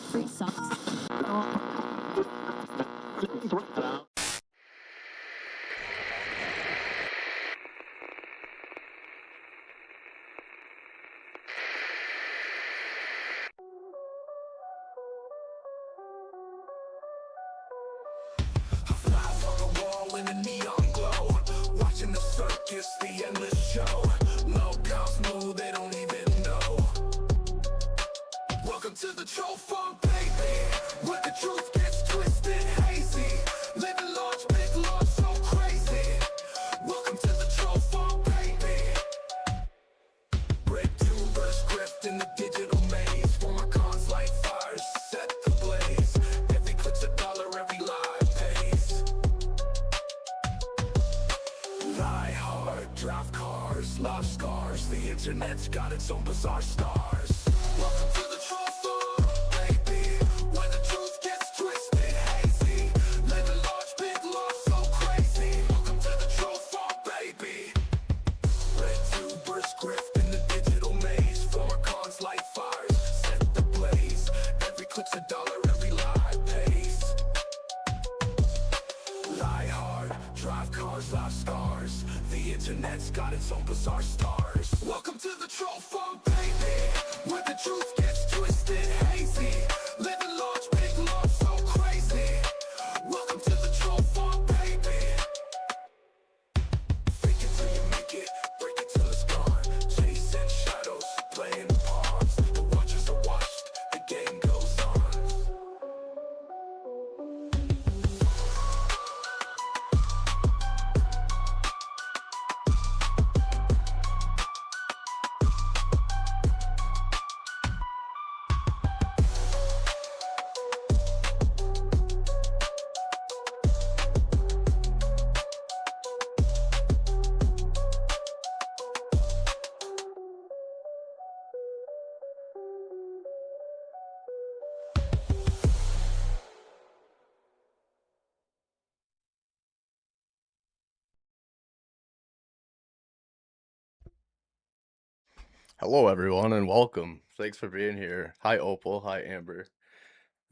Free socks. Flies on the wall in a neon glow, watching the circus, the endless show. Low cows move, they don't even know. Welcome to the troll farm, baby, where the truth gets twisted, hazy. Living large, big, large, so crazy. Welcome to the troll farm, baby. Break tubers, grift in the digital maze. For my cons like fires, set the blaze. Every click's $1, every live pays. Lie hard, drive cars, love scars. The internet's got its own bizarre stars. Welcome to the troll farm, baby, where the truth gets twisted, hazy. Living large, big, large, so crazy. Welcome to the troll farm, baby. Red tubers, grift in the digital maze. Former cons light fires, set the blaze. Every click's $1, every live pays. Lie hard, drive cars, live stars. The internet's got its own bizarre stars. Welcome to the troll farm, baby, where the truth gets twisted, hazy. Living large, big, large, so crazy. Welcome to the troll farm, baby. Fake it till you make it, break it till it's gone. Chasing shadows, playing pawns. The watchers are watched, the game goes on. Hello, everyone, and welcome. Thanks for being here. Hi, Opal. Hi, Amber.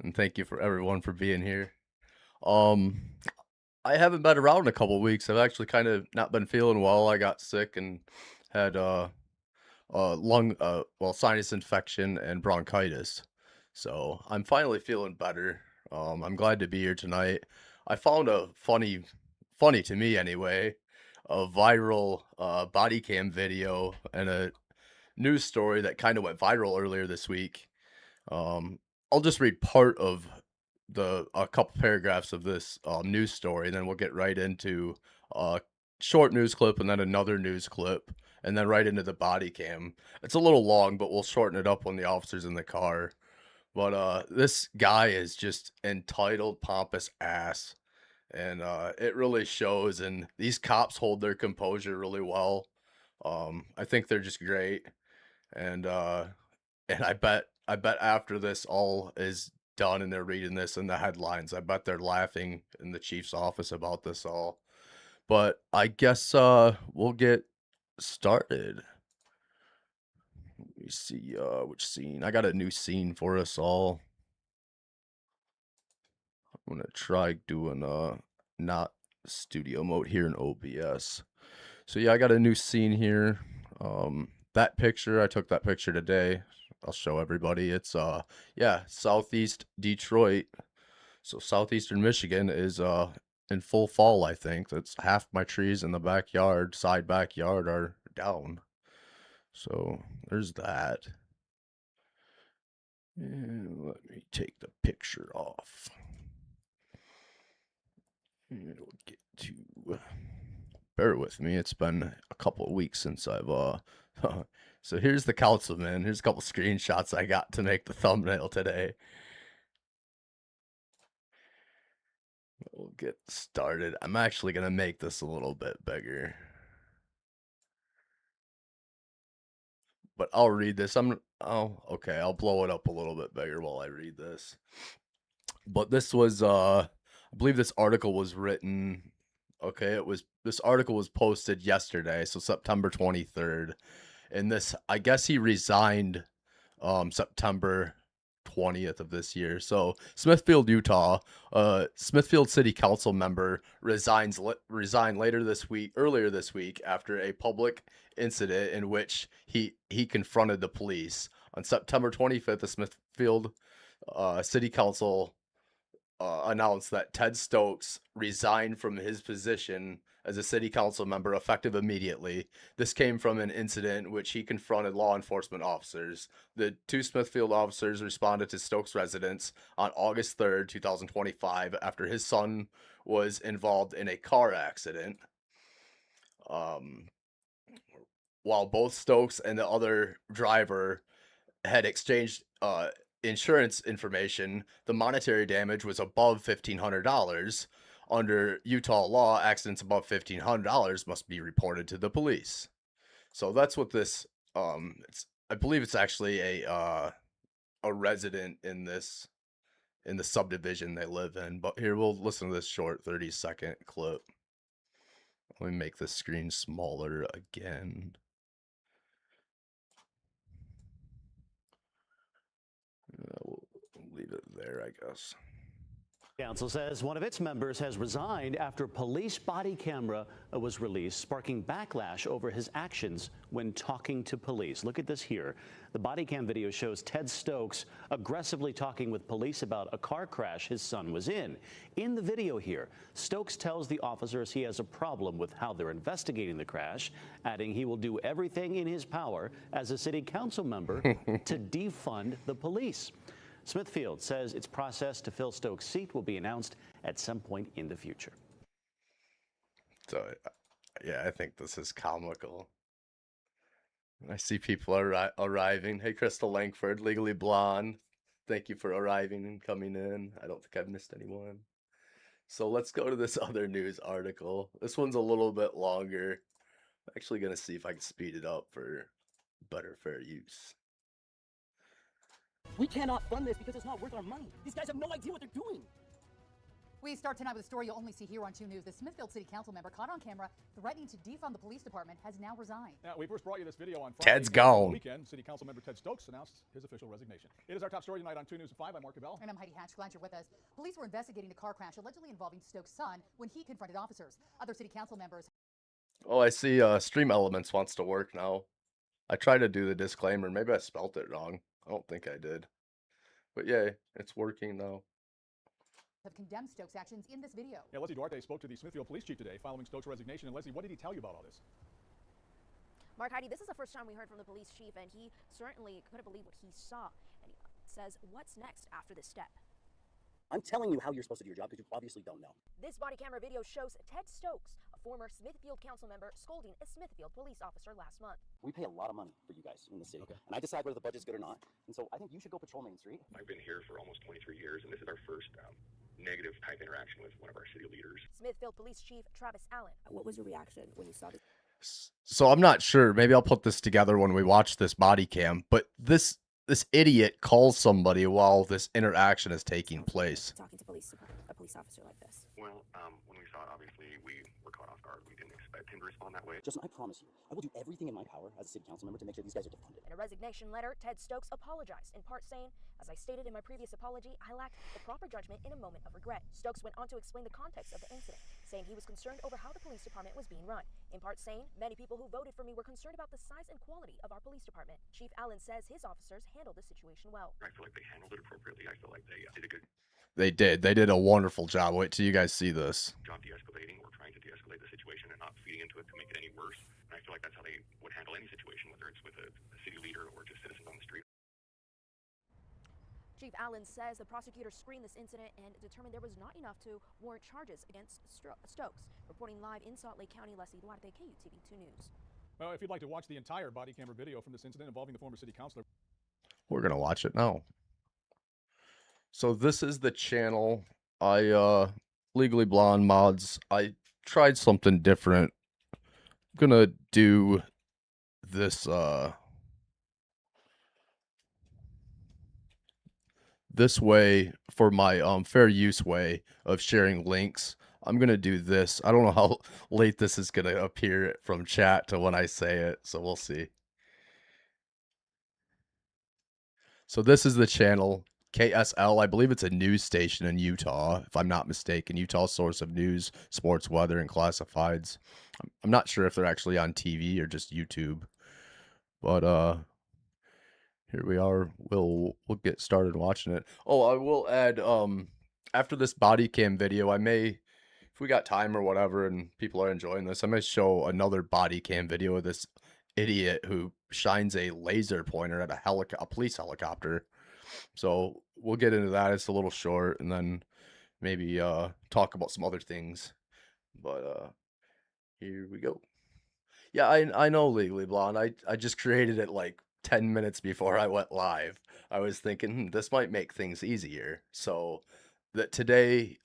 And thank you for everyone for being here. I haven't been around in a couple weeks. I've actually kind of not been feeling well. I got sick and had sinus infection and bronchitis. So I'm finally feeling better. I'm glad to be here tonight. I found a funny to me anyway, a viral body cam video and a news story that kind of went viral earlier this week. I'll just read part of a couple paragraphs of this news story, and then we'll get right into a short news clip and then another news clip, and then right into the body cam. It's a little long, but we'll shorten it up when the officer's in the car. But this guy is just entitled, pompous ass, and it really shows. And these cops hold their composure really well. I think they're just great. And and I bet after this all is done and they're reading this in the headlines, I bet they're laughing in the chief's office about this all. But I guess we'll get started. Let me see which scene. I got a new scene for us all. I'm gonna try doing not studio mode here in OBS. So yeah, I got a new scene here. That picture, I took that picture today. I'll show everybody. It's yeah, southeast Detroit. So southeastern Michigan is in full fall, I think. That's half my trees in the backyard, side backyard are down. So there's that. And let me take the picture off. And we'll get to bear with me. It's been a couple of weeks since I've so here's the councilman. Here's a couple screenshots I got to make the thumbnail today. We'll get started. I'm actually gonna make this a little bit bigger, but I'll read this. Okay, I'll blow it up a little bit bigger while I read this. But this was I believe this article was written. Okay, this article was posted yesterday, so September 23rd. And this, I guess he resigned September 20th of this year. So Smithfield, Utah, Smithfield City Council member resigned earlier this week after a public incident in which he confronted the police. On September 25th, the Smithfield City Council announced that Ted Stokes resigned from his position as a city council member effective immediately. This came from an incident in which he confronted law enforcement officers. The two Smithfield officers responded to Stokes' residence on August 3rd, 2025, after his son was involved in a car accident. While both Stokes and the other driver had exchanged insurance information, the monetary damage was above $1,500. Under Utah law, accidents above $1,500 must be reported to the police. So that's what this. I believe it's actually a resident in the subdivision they live in. But here, we'll listen to this short 30-second clip. Let me make the screen smaller again. We'll leave it there, I guess. Council says one of its members has resigned after a police body camera was released, sparking backlash over his actions when talking to police. Look at this here. The body cam video shows Ted Stokes aggressively talking with police about a car crash his son was in. In the video here, Stokes tells the officers he has a problem with how they're investigating the crash, adding he will do everything in his power as a city council member to defund the police. Smithfield says its process to fill Stokes' seat will be announced at some point in the future. So, yeah, I think this is comical. I see people arriving. Hey, Crystal Langford, Legally Blonde. Thank you for arriving and coming in. I don't think I've missed anyone. So let's go to this other news article. This one's a little bit longer. I'm actually going to see if I can speed it up for better fair use. We cannot fund this because it's not worth our money. These guys have no idea what they're doing. We start tonight with a story you'll only see here on 2 News. The Smithfield City Council member caught on camera threatening to defund the police department has now resigned. Now, we first brought you this video on Friday. Ted's gone. Weekend, City Council member Ted Stokes announced his official resignation. It is our top story tonight on 2 News at 5. I'm Mark Cabell. And I'm Heidi Hatch. Glad you're with us. Police were investigating the car crash allegedly involving Stokes' son when he confronted officers. Other city council members. Oh, I see Stream Elements wants to work now. I tried to do the disclaimer. Maybe I spelt it wrong. I don't think I did. But yeah, it's working now. Have condemned Stokes' actions in this video. Yeah, Leslie Duarte spoke to the Smithfield Police Chief today following Stokes' resignation. And Leslie, what did he tell you about all this? Mark, Heidi, this is the first time we heard from the police chief, and he certainly couldn't believe what he saw. And he says, what's next after this step? I'm telling you how you're supposed to do your job because you obviously don't know. This body camera video shows Ted Stokes, a former Smithfield council member, scolding a Smithfield police officer last month. We pay a lot of money for you guys in the city, and I decide whether the budget's good or not. And so I think you should go patrol Main Street. I've been here for almost 23 years, and this is our first negative type interaction with one of our city leaders. Smithfield Police Chief Travis Allen. What was your reaction when you saw this? So I'm not sure. Maybe I'll put this together when we watch this body cam. But this idiot calls somebody while this interaction is taking place. Talking to a police officer like this. Well, when we saw it, obviously, we were caught off guard. We didn't expect him to respond that way. Justin, I promise you, I will do everything in my power as a city council member to make sure these guys are defunded. In a resignation letter, Ted Stokes apologized, in part saying, as I stated in my previous apology, I lacked the proper judgment in a moment of regret. Stokes went on to explain the context of the incident, saying he was concerned over how the police department was being run. In part saying, many people who voted for me were concerned about the size and quality of our police department. Chief Allen says his officers handled the situation well. I feel like they handled it appropriately. I feel like they did a good They did a wonderful job. Wait till you guys see this. job de-escalating or trying to de-escalate the situation and not feeding into it to make it any worse. And I feel like that's how they would handle any situation, whether it's with a city leader or just citizens on the street. Chief Allen says the prosecutor screened this incident and determined there was not enough to warrant charges against Stokes. Reporting live in Salt Lake County, Leslie Duarte, KUTV 2 News. Well, if you'd like to watch the entire body camera video from this incident involving the former city councilor, We're gonna watch it now. So this is the channel. I Legally Blonde mods. I tried something different. I'm gonna do this this way for my fair use way of sharing links. I'm gonna do this. I don't know how late this is gonna appear from chat to when I say it, so we'll see. So this is the channel KSL. I believe it's a news station in Utah, if I'm not mistaken. Utah source of news, sports, weather, and classifieds. I'm not sure if they're actually on TV or just YouTube. But here we are. We'll get started watching it. Oh, I will add after this body cam video, I may, if we got time or whatever and people are enjoying this, I may show another body cam video of this idiot who shines a laser pointer at a police helicopter. So we'll get into that. It's a little short, and then maybe talk about some other things. But here we go. Yeah, I know Legally Blonde. I just created it like 10 minutes before I went live. I was thinking this might make things easier. So that today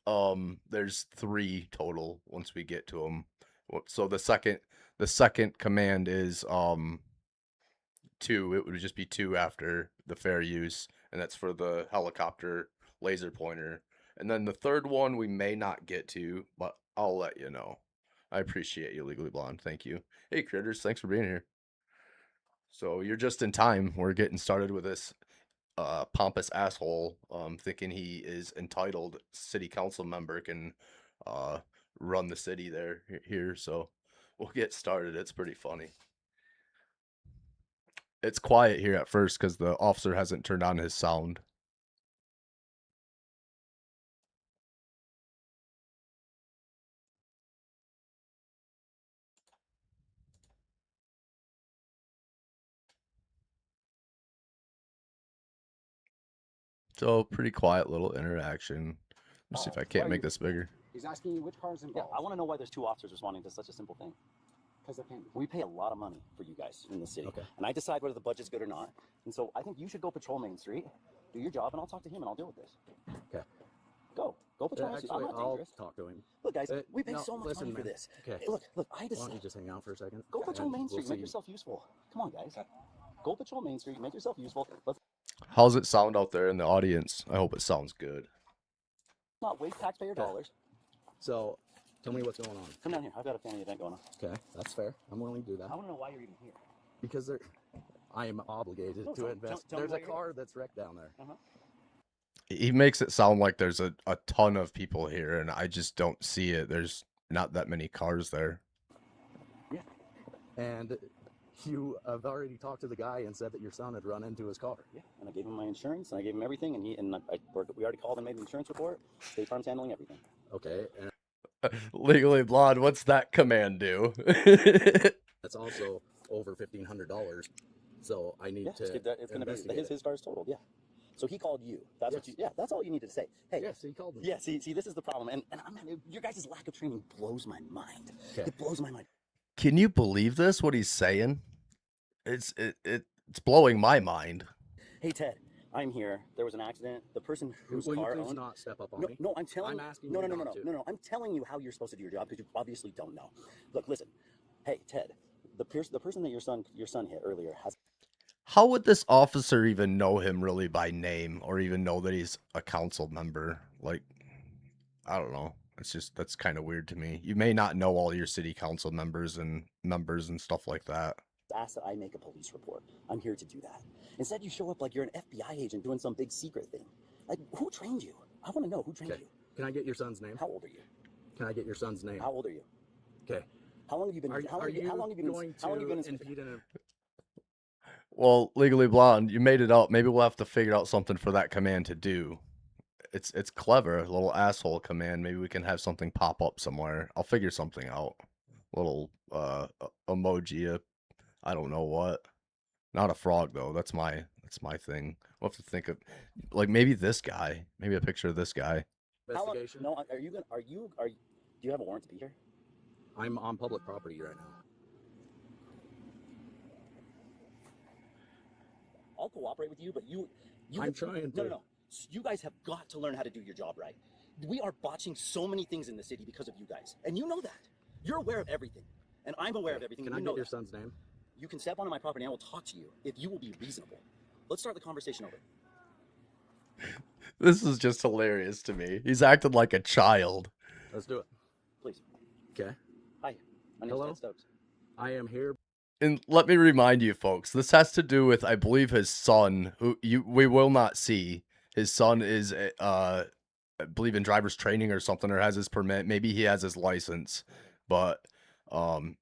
there's 3 total once we get to them. So the second command is 2. It would just be 2 after the fair use, and that's for the helicopter laser pointer. And then the third one we may not get to, but I'll let you know. I appreciate you, Legally Blonde. Thank you. Hey, critters, thanks for being here. So you're just in time. We're getting started with this pompous asshole thinking he is entitled city council member, can run the city there here. So we'll get started. It's pretty funny. It's quiet here at first because the officer hasn't turned on his sound. So pretty quiet little interaction. Let's see if I can't make this bigger. He's asking you which car is involved. Yeah, I want to know why there's 2 officers responding to such a simple thing. Because they're paying. We pay a lot of money for you guys in the city. Okay. And I decide whether the budget's good or not. And so I think you should go patrol Main Street, do your job, and I'll talk to him and I'll deal with this. Okay. Go patrol Main Street. I'm not dangerous. I'll talk to him. Look, guys, we pay so much money for this. Okay. Hey, look, I decide. Why don't you just hang out for a second? Go patrol Main Street, make yourself useful. Come on, guys. Go patrol Main Street, make yourself useful. Let's How's it sound out there in the audience? I hope it sounds good. not waste taxpayer dollars. So, tell me what's going on. Come down here. I've got a family event going on. Okay, that's fair. I'm willing to do that. I want to know why you're even here. Because I am obligated to invest. There's a car that's wrecked down there. He makes it sound like there's a ton of people here, and I just don't see it. There's not that many cars there. Yeah. And you have already talked to the guy and said that your son had run into his car. Yeah, and I gave him my insurance, and I gave him everything, and we already called and made an insurance report. State Farm's handling everything. Okay. Legally Blonde, what's that command do? That's also over $1,500. So I need to. It's going to be his car's totaled. Yeah. So he called you. That's what you. Yeah. That's all you need to say. Hey. Yes, he called me. Yeah. See, this is the problem, and your guys' lack of training blows my mind. Okay. It blows my mind. Can you believe this? What he's saying? It's blowing my mind. Hey Ted, I'm here. There was an accident. The person whose car you please owned. not step up on me? No, I'm telling. I'm asking no, you no, not to. No. I'm telling you how you're supposed to do your job because you obviously don't know. Look, listen. Hey Ted, the person that your son hit earlier has. How would this officer even know him really by name, or even know that he's a council member? Like, I don't know. That's kind of weird to me. You may not know all your city council members and stuff like that. Asked that I make a police report. I'm here to do that. Instead, you show up like you're an FBI agent doing some big secret thing. Like, who trained you? I want to know who trained you. Can I get your son's name? How old are you? Can I get your son's name? How old are you? Okay. How long have you been? How long have you been impede in Well, Legally Blonde, you made it up. Maybe we'll have to figure out something for that command to do. It's clever, a little asshole command. Maybe we can have something pop up somewhere. I'll figure something out. Little emoji. I don't know what. Not a frog though. That's my thing. We'll have to think of like maybe this guy. Maybe a picture of this guy. Investigation? No, do you have a warrant to be here? I'm on public property right now. I'll cooperate with you, but I'm trying to. No. You guys have got to learn how to do your job right. We are botching so many things in the city because of you guys, and you know that. You're aware of everything, and I'm aware of everything. Can I get your son's name? You can step onto my property and I will talk to you if you will be reasonable. Let's start the conversation over. This is just hilarious to me. He's acting like a child. Let's do it. Please. Okay. Hi. My name's Ted Stokes. I am here. And let me remind you, folks, this has to do with, I believe, his son, who we will not see. His son is, I believe, in driver's training or something, or has his permit. Maybe he has his license, but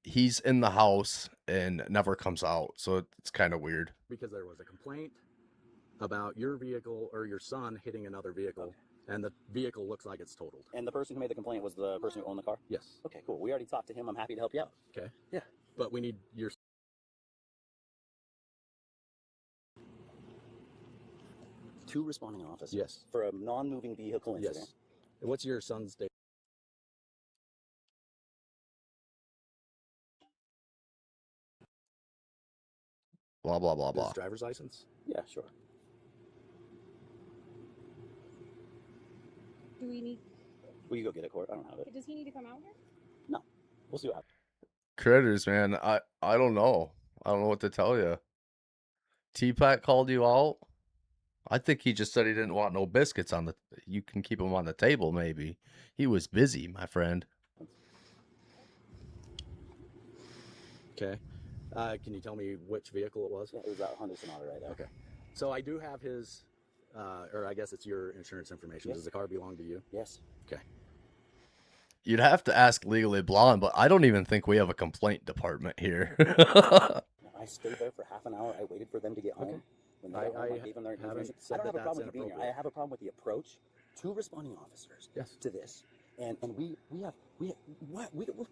he's in the house and never comes out, so it's kind of weird. Because there was a complaint about your vehicle or your son hitting another vehicle, and the vehicle looks like it's totaled. And the person who made the complaint was the person who owned the car? Yes. Okay, cool. We already talked to him. I'm happy to help you out. Okay. Yeah. But we need your... Two responding officers. Yes. For a non-moving vehicle incident. Yes. What's your son's date? Blah, blah, blah, blah. His driver's license? Yeah, sure. Do we need? Will you go get it, Court? I don't have it. Does he need to come out here? No. We'll see what happens. Critters, man, I don't know. I don't know what to tell you. T-Pat called you out? I think he just said he didn't want no biscuits on the... You can keep them on the table, maybe. He was busy, my friend. Okay. Can you tell me which vehicle it was? Yeah, it was that Honda Sonata right there. Okay. So I do have his, or I guess it's your insurance information. Yes. Does the car belong to you? Yes. Okay. You'd have to ask Legally Blonde, but I don't even think we have a complaint department here. I stayed there for half an hour. I waited for them to get home. Okay. When they got home, I gave them their information. I don't have a problem with you being here. I have a problem with the approach. Two responding officers to this. And we'll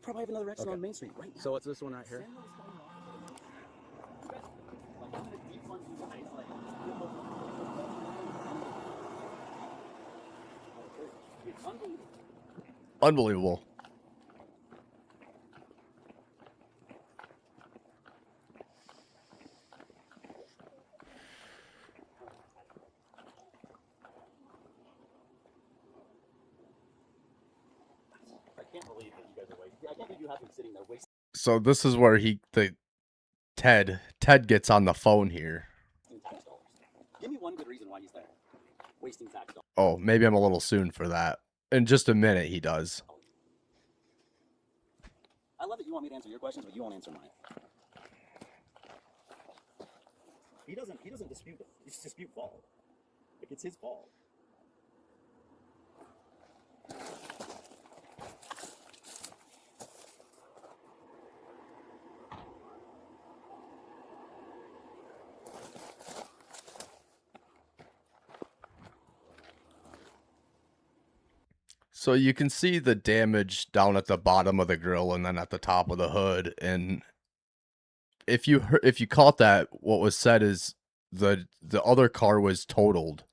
probably have another accident on Main Street right now. So it's this one right here? Unbelievable. I can't believe that you guys are wasting. I can't believe you have him sitting there wasting So this is where Ted gets on the phone here. tax dollars. Give me one good reason why he's there. Wasting tax dollars. Oh, maybe I'm a little soon for that. In just a minute, he does. I love that you want me to answer your questions, but you won't answer mine. He doesn't dispute it. It's dispute fault. Like, it's his fault. So you can see the damage down at the bottom of the grill and then at the top of the hood. And if you caught that, what was said is the other car was totaled.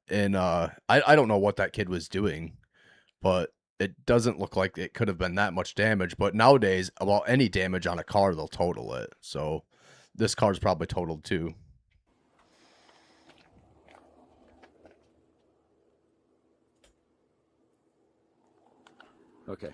And I don't know what that kid was doing, but it doesn't look like it could have been that much damage. But nowadays, about any damage on a car, they'll total it. So this car's probably totaled too. Okay.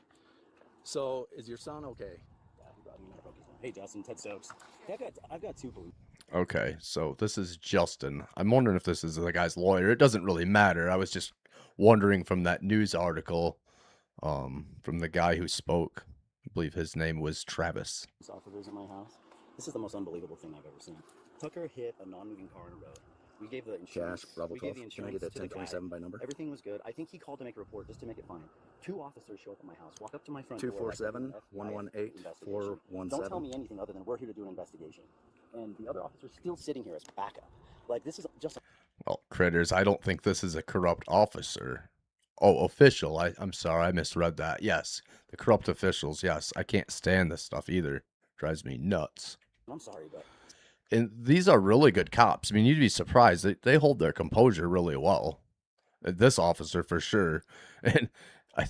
So is your son okay? Yeah, he brought me my focus. Hey, Justin, Ted Stokes. Hey, I've got two police. Okay, so this is Justin. I'm wondering if this is the guy's lawyer. It doesn't really matter. I was just wondering from that news article, from the guy who spoke. I believe his name was Travis. Officers in my house. This is the most unbelievable thing I've ever seen. Tucker hit a non-moving car in a road. We gave the insurance. Cash, Bravo 12. Can I get a 1027 by number? Everything was good. I think he called to make a report just to make it fine. Two officers show up at my house, walk up to my front door. 247-118-417. Don't tell me anything other than we're here to do an investigation. And the other officer's still sitting here as backup. Like, this is just... Well, critters, I don't think this is a corrupt officer. Oh, official. I'm sorry, I misread that. Yes, the corrupt officials. Yes, I can't stand this stuff either. Drives me nuts. I'm sorry, but... And these are really good cops. I mean, you'd be surprised. They hold their composure really well. This officer, for sure. And I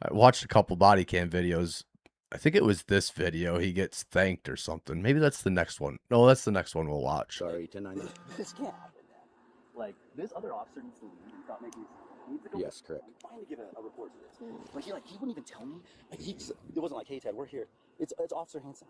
watched a couple body cam videos. I think it was this video. He gets thanked or something. Maybe that's the next one. No, that's the next one we'll watch. Sorry, 1090. This can't happen, man. Like, this other officer needs to leave and stop making... Yes, correct. I'm trying to give a report to this. Like, he wouldn't even tell me. Like, it wasn't like, hey, Ted, we're here. It's Officer Hanson.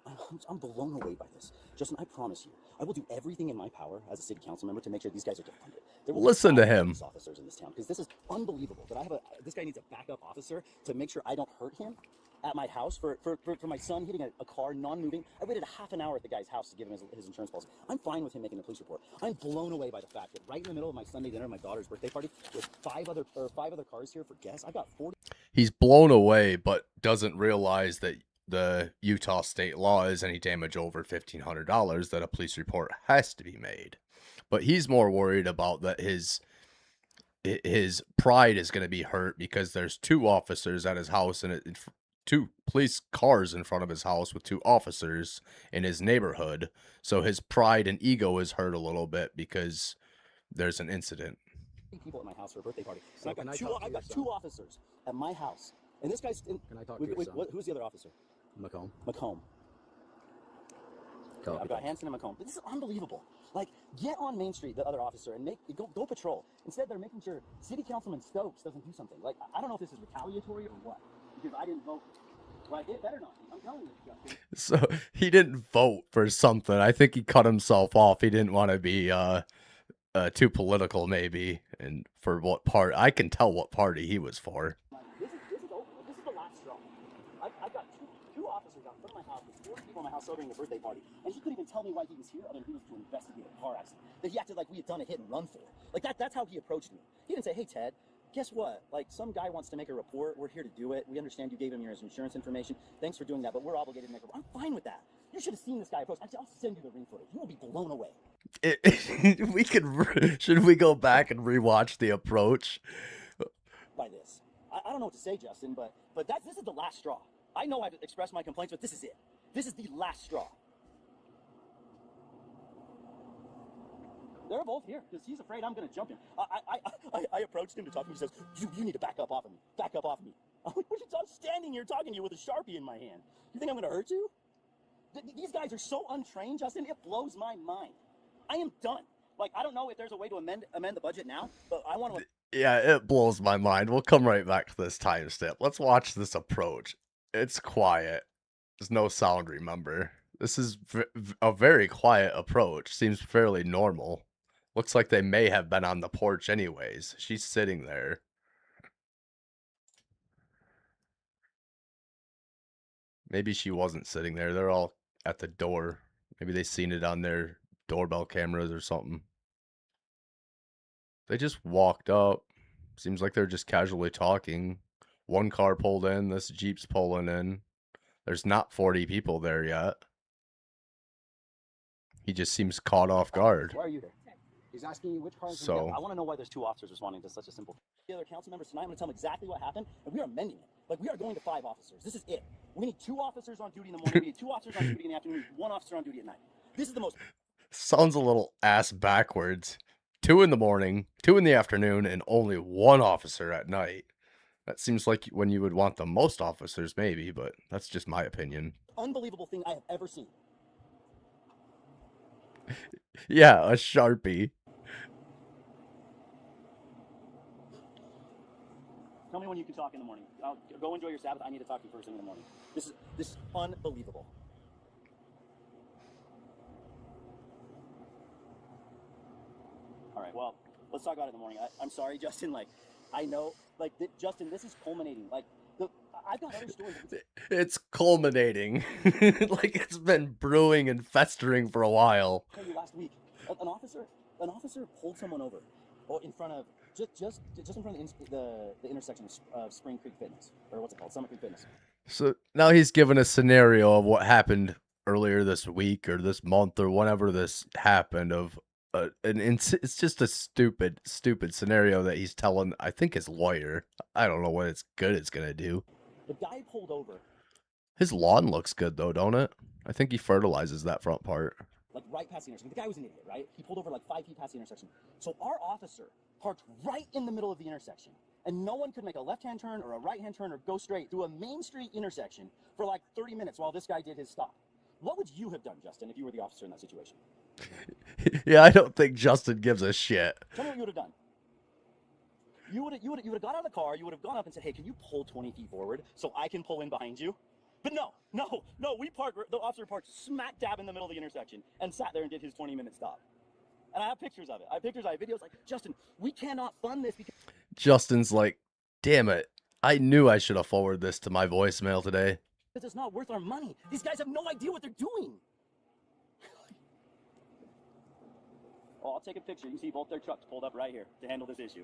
I'm blown away by this. Justin, I promise you, I will do everything in my power as a city council member to make sure these guys are defunded. Listen to him. Officers in this town, because this is unbelievable that this guy needs a backup officer to make sure I don't hurt him. at my house for my son hitting a car, non-moving. I waited a half an hour at the guy's house to give him his insurance policy. I'm fine with him making a police report. I'm blown away by the fact that right in the middle of my Sunday dinner, my daughter's birthday party, with five other cars here for guests, I've got 40. He's blown away, but doesn't realize that the Utah state law is any damage over $1,500 that a police report has to be made. But he's more worried about that his pride is going to be hurt because there's two officers at his house and two police cars in front of his house with two officers in his neighborhood. So his pride and ego is hurt a little bit because there's an incident. People at my house for a birthday party. So I've got two officers at my house. And this guy's... Can I talk to your son? Who's the other officer? McComb. I've got Hanson and McComb. This is unbelievable. Like, get on Main Street, the other officer, and go patrol. Instead, they're making sure City Councilman Stokes doesn't do something. Like, I don't know if this is retaliatory or what, because I didn't vote. Like, it better not be. I'm telling you, Justin. So he didn't vote for something. I think he cut himself off. He didn't want to be too political, maybe. And for what part? I can tell what party he was for. This is over. This is the last straw. I've got two officers out in front of my house with 40 people in my house celebrating a birthday party, and he couldn't even tell me why he was here other than he was to investigate a car accident that he acted like we had done a hit and run for. Like, that's how he approached me. He didn't say, hey, Ted, guess what? Like, some guy wants to make a report. We're here to do it. We understand you gave him your insurance information. Thanks for doing that, but we're obligated to make a report. I'm fine with that. You should have seen this guy approach. Actually, I'll send you the ring footage. You will be blown away. Should we go back and rewatch the approach? By this. I don't know what to say, Justin, but this is the last straw. I know I've expressed my complaints, but this is it. This is the last straw. They're both here because he's afraid I'm going to jump him. I approached him to talk to him. He says, you need to back up off of me. Back up off of me. I'm standing here talking to you with a Sharpie in my hand. You think I'm going to hurt you? These guys are so untrained, Justin. It blows my mind. I am done. Like, I don't know if there's a way to amend the budget now, but I want to... Yeah, it blows my mind. We'll come right back to this timestamp. Let's watch this approach. It's quiet. There's no sound, remember. This is a very quiet approach. Seems fairly normal. Looks like they may have been on the porch anyways. She's sitting there. Maybe she wasn't sitting there. They're all at the door. Maybe they seen it on their doorbell cameras or something. They just walked up. Seems like they're just casually talking. One car pulled in. This Jeep's pulling in. There's not 40 people there yet. He just seems caught off guard. Why are you here? He's asking you which car is So I want to know why there's two officers responding to such a simple... The other council members tonight, I'm going to tell them exactly what happened, and we are amending it. Like, we are going to 5 officers. This is it. We need 2 officers on duty in the morning. We need 2 officers on duty in the afternoon. We need 1 officer on duty at night. This is the most... Sounds a little ass backwards. 2 in the morning, 2 in the afternoon, and only 1 officer at night. That seems like when you would want the most officers, maybe, but that's just my opinion. Unbelievable thing I have ever seen. Yeah, a Sharpie. Tell me when you can talk in the morning. Go enjoy your Sabbath. I need to talk to you first thing in the morning. This is unbelievable. All right, well, let's talk about it in the morning. I'm sorry, Justin. Like, I know, like, Justin, this is culminating. Like, I've got other stories. It's culminating. Like, it's been brewing and festering for a while. I'll tell you, last week, an officer pulled someone over, in front of just in front of the intersection of Spring Creek Fitness, or what's it called, Summit Creek Fitness. So now he's given a scenario of what happened earlier this week or this month or whenever this happened. It's just a stupid scenario that he's telling, I think, his lawyer. I don't know what it's gonna do. The guy pulled over. His lawn looks good though, don't it? I think he fertilizes that front part. Like right past the intersection. The guy was an idiot, right? He pulled over like 5 feet past the intersection. So our officer parked right in the middle of the intersection, and no one could make a left-hand turn or a right-hand turn or go straight through a main street intersection for like 30 minutes while this guy did his stop. What would you have done, Justin, if you were the officer in that situation? Yeah, I don't think Justin gives a shit. Tell me what you would have done. You would have got out of the car, you would have gone up and said, hey, can you pull 20 feet forward so I can pull in behind you? But no, the officer parked smack dab in the middle of the intersection and sat there and did his 20-minute stop. And I have pictures of it. I have videos like, Justin, we cannot fund this because... Justin's like, damn it, I knew I should have forwarded this to my voicemail today. Because it's not worth our money. These guys have no idea what they're doing. Oh, I'll take a picture. You can see both their trucks pulled up right here to handle this issue.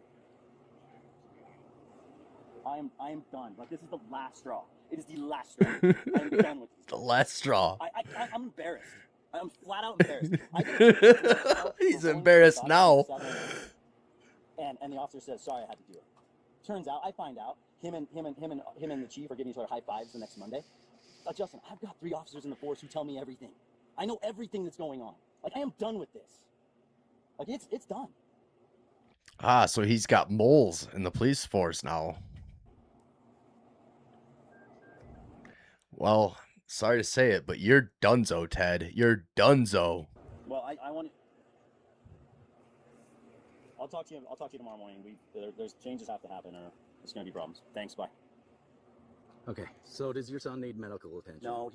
I am done. Like, this is the last straw. It is the last straw. I'm done with this. The last straw. I'm embarrassed. I'm flat out embarrassed. He's embarrassed now. And the officer says, "Sorry, I had to do it." Turns out, I find out him and the chief are giving each other high fives the next Monday. Justin, I've got 3 officers in the force who tell me everything. I know everything that's going on. Like, I am done with this. Like, it's done. Ah, so he's got moles in the police force now. Well, sorry to say it, but you're donezo, Ted. You're donezo. Well, I want to. I'll talk to you tomorrow morning. There's changes have to happen, or there's going to be problems. Thanks. Bye. Okay. So does your son need medical attention? No,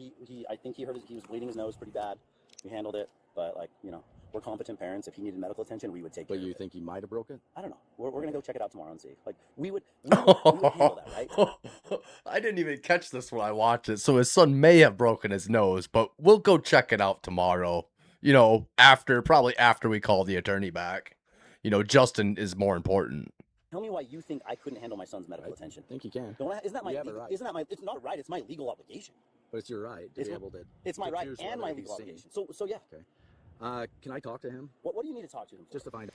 I think he was bleeding his nose pretty bad. We handled it, but, like, you know, we're competent parents. If he needed medical attention, we would take care of it. But you think he might have broke it? I don't know. We're going to go check it out tomorrow and see. Like, we would handle that, right? I didn't even catch this when I watched it, so his son may have broken his nose, but we'll go check it out tomorrow. You know, probably after we call the attorney back. You know, Justin is more important. Tell me why you think I couldn't handle my son's medical attention. I think you can. Isn't that my You have a right. Isn't that my? It's not a right. It's my legal obligation. But it's your right to be able to. It's my to right choose and my whether legal he's seen. obligation. So yeah. Okay. Can I talk to him? What do you need to talk to him for? Just to find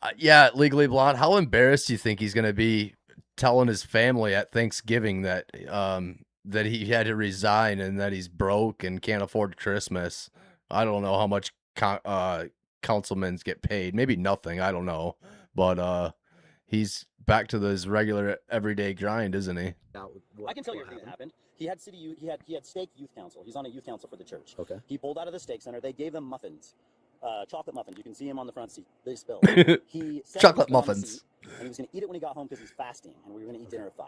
out. Yeah, Legally Blonde, how embarrassed do you think he's going to be telling his family at Thanksgiving that that he had to resign and that he's broke and can't afford Christmas? I don't know how much councilmen get paid. Maybe nothing. I don't know. But he's back to his regular everyday grind, isn't he? I can tell you everything that happened. He had he had stake youth council. He's on a youth council for the church. Okay. He pulled out of the stake center. They gave them muffins, chocolate muffins. You can see him on the front seat. They spilled. He said Chocolate he was on the muffins. seat, and he was going to eat it when he got home because he's fasting, and we were going to eat dinner at 5.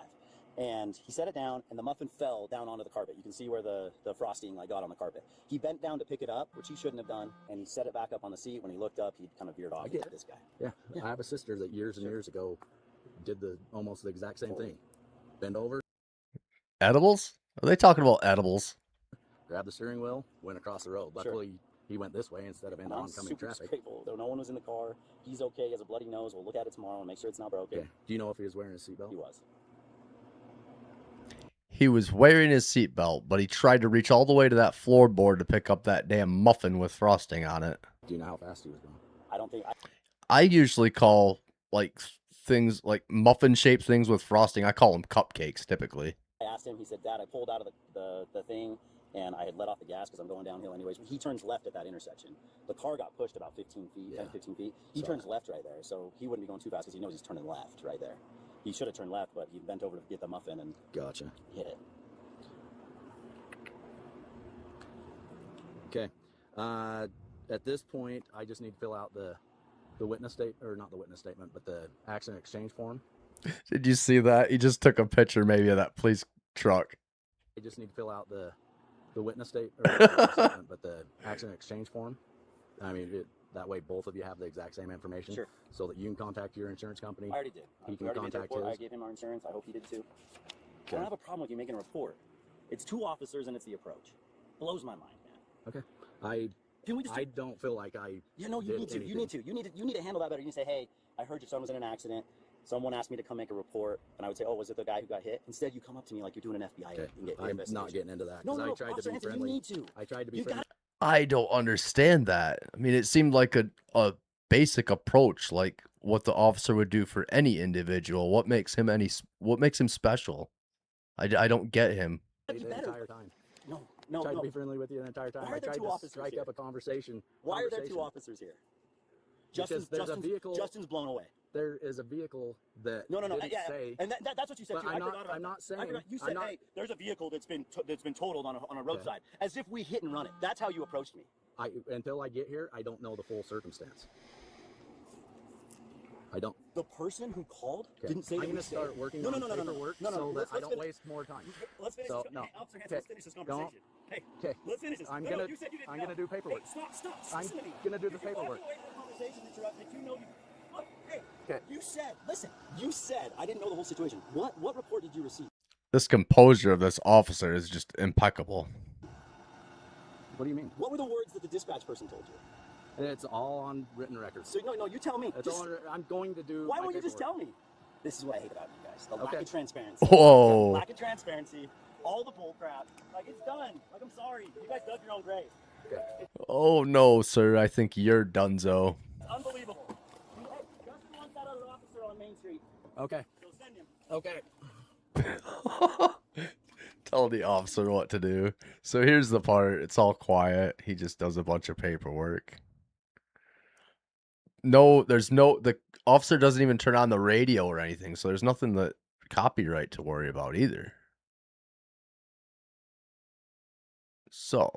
And he set it down, and the muffin fell down onto the carpet. You can see where the frosting got on the carpet. He bent down to pick it up, which he shouldn't have done, and he set it back up on the seat. When he looked up, he kind of veered off. I get it. This guy. Yeah. I have a sister that years and years ago did almost the exact same thing. Bend over, Edibles? Are they talking about edibles? grab the steering wheel, went across the road. Luckily, he went this way instead of into I'm oncoming super traffic. grateful. Though no one was in the car. He's okay. He has a bloody nose. We'll look at it tomorrow and make sure it's not broken. Okay. Do you know if he was wearing a seatbelt? He was. He was wearing his seatbelt, but he tried to reach all the way to that floorboard to pick up that damn muffin with frosting on it. Do you know how fast he was going? I don't think. I usually call, like, things, like muffin-shaped things with frosting, I call them cupcakes, typically. I asked him, he said, "Dad, I pulled out of the thing, and I had let off the gas because I'm going downhill anyways." He turns left at that intersection. The car got pushed about 15 feet, 10, 15 feet. He turns left right there, so he wouldn't be going too fast because he knows he's turning left right there. He should have turned left, but he bent over to get the muffin and Gotcha. hit it. Okay. At this point, I just need to fill out the witness not the witness statement, but the accident exchange form. Did you see that? He just took a picture maybe of that police truck. I just need to fill out the witness statement, but the accident exchange form. I mean, that way both of you have the exact same information. Sure. So that you can contact your insurance company. I already did. He We can already made the contact report. his. I gave him our insurance. I hope he did too. I Okay. don't have a problem with you making a report. It's 2 officers and it's the approach. Blows my mind, man. Okay. Can we just I don't feel like I. Yeah, no, you did need to. You anything. need to. You need to handle that better. You need to say, "Hey, I heard your son was in an accident. Someone asked me to come make a report," and I would say, "Oh, was it the guy who got hit?" Instead, you come up to me like you're doing an FBI Okay. I'm investigation. not getting into that No, because no, I tried to Officer be Hanson, friendly. you need to. I tried to be You friendly. I don't understand that. I mean, it seemed like a basic approach, like what the officer would do for any individual. What makes him special? I don't get him. The entire time. No, Tried to be friendly with you the entire time. Why are I there tried 2 to officers strike here? up a conversation. Why are there 2 officers here? Because there's a vehicle. Justin's blown away. There is a vehicle that No. didn't Yeah, say. and that's what you said But too. I'm I not- forgot about I'm that. not saying- I forgot. You I'm said, not- "Hey, there's a vehicle that's been totaled on a roadside," as if we hit and run it. That's how you approached me. Until I get here, I don't know the full circumstance. I don't. The person who called Okay. didn't say. I'm that going we to start saved- working No. on paperwork so that Let's I don't finish- waste more time. Let's finish So, this. no. Hey, Officer Hanson, Okay. let's finish this conversation. Hey, Okay. let's finish this. I'm No, gonna you said you didn't I'm know. gonna do paperwork. Hey, stop. I'm Listen to me. gonna do the If you're paperwork. walking away from the conversation that you know you. Hey, Okay. you said, listen, you said, I didn't know the whole situation. What report did you receive? This composure of this officer is just impeccable. What do you mean? What were the words that the dispatch person told you? It's all on written records. So, no, you tell me. It's all, I'm going to do. Why my won't you just paperwork. tell me? This is what I hate about you guys. The lack of transparency. Whoa. Lack of transparency. All the bull crap. Like, it's done. Like, I'm sorry. You guys dug your own grave. Okay. Oh no, sir. I think you're donezo. It's unbelievable. Hey, Justin wants that other officer on Main Street. Okay. So send him. Okay. Tell the officer what to do. So here's the part. It's all quiet. He just does a bunch of paperwork. No, the officer doesn't even turn on the radio or anything. So there's nothing that copyright to worry about either. So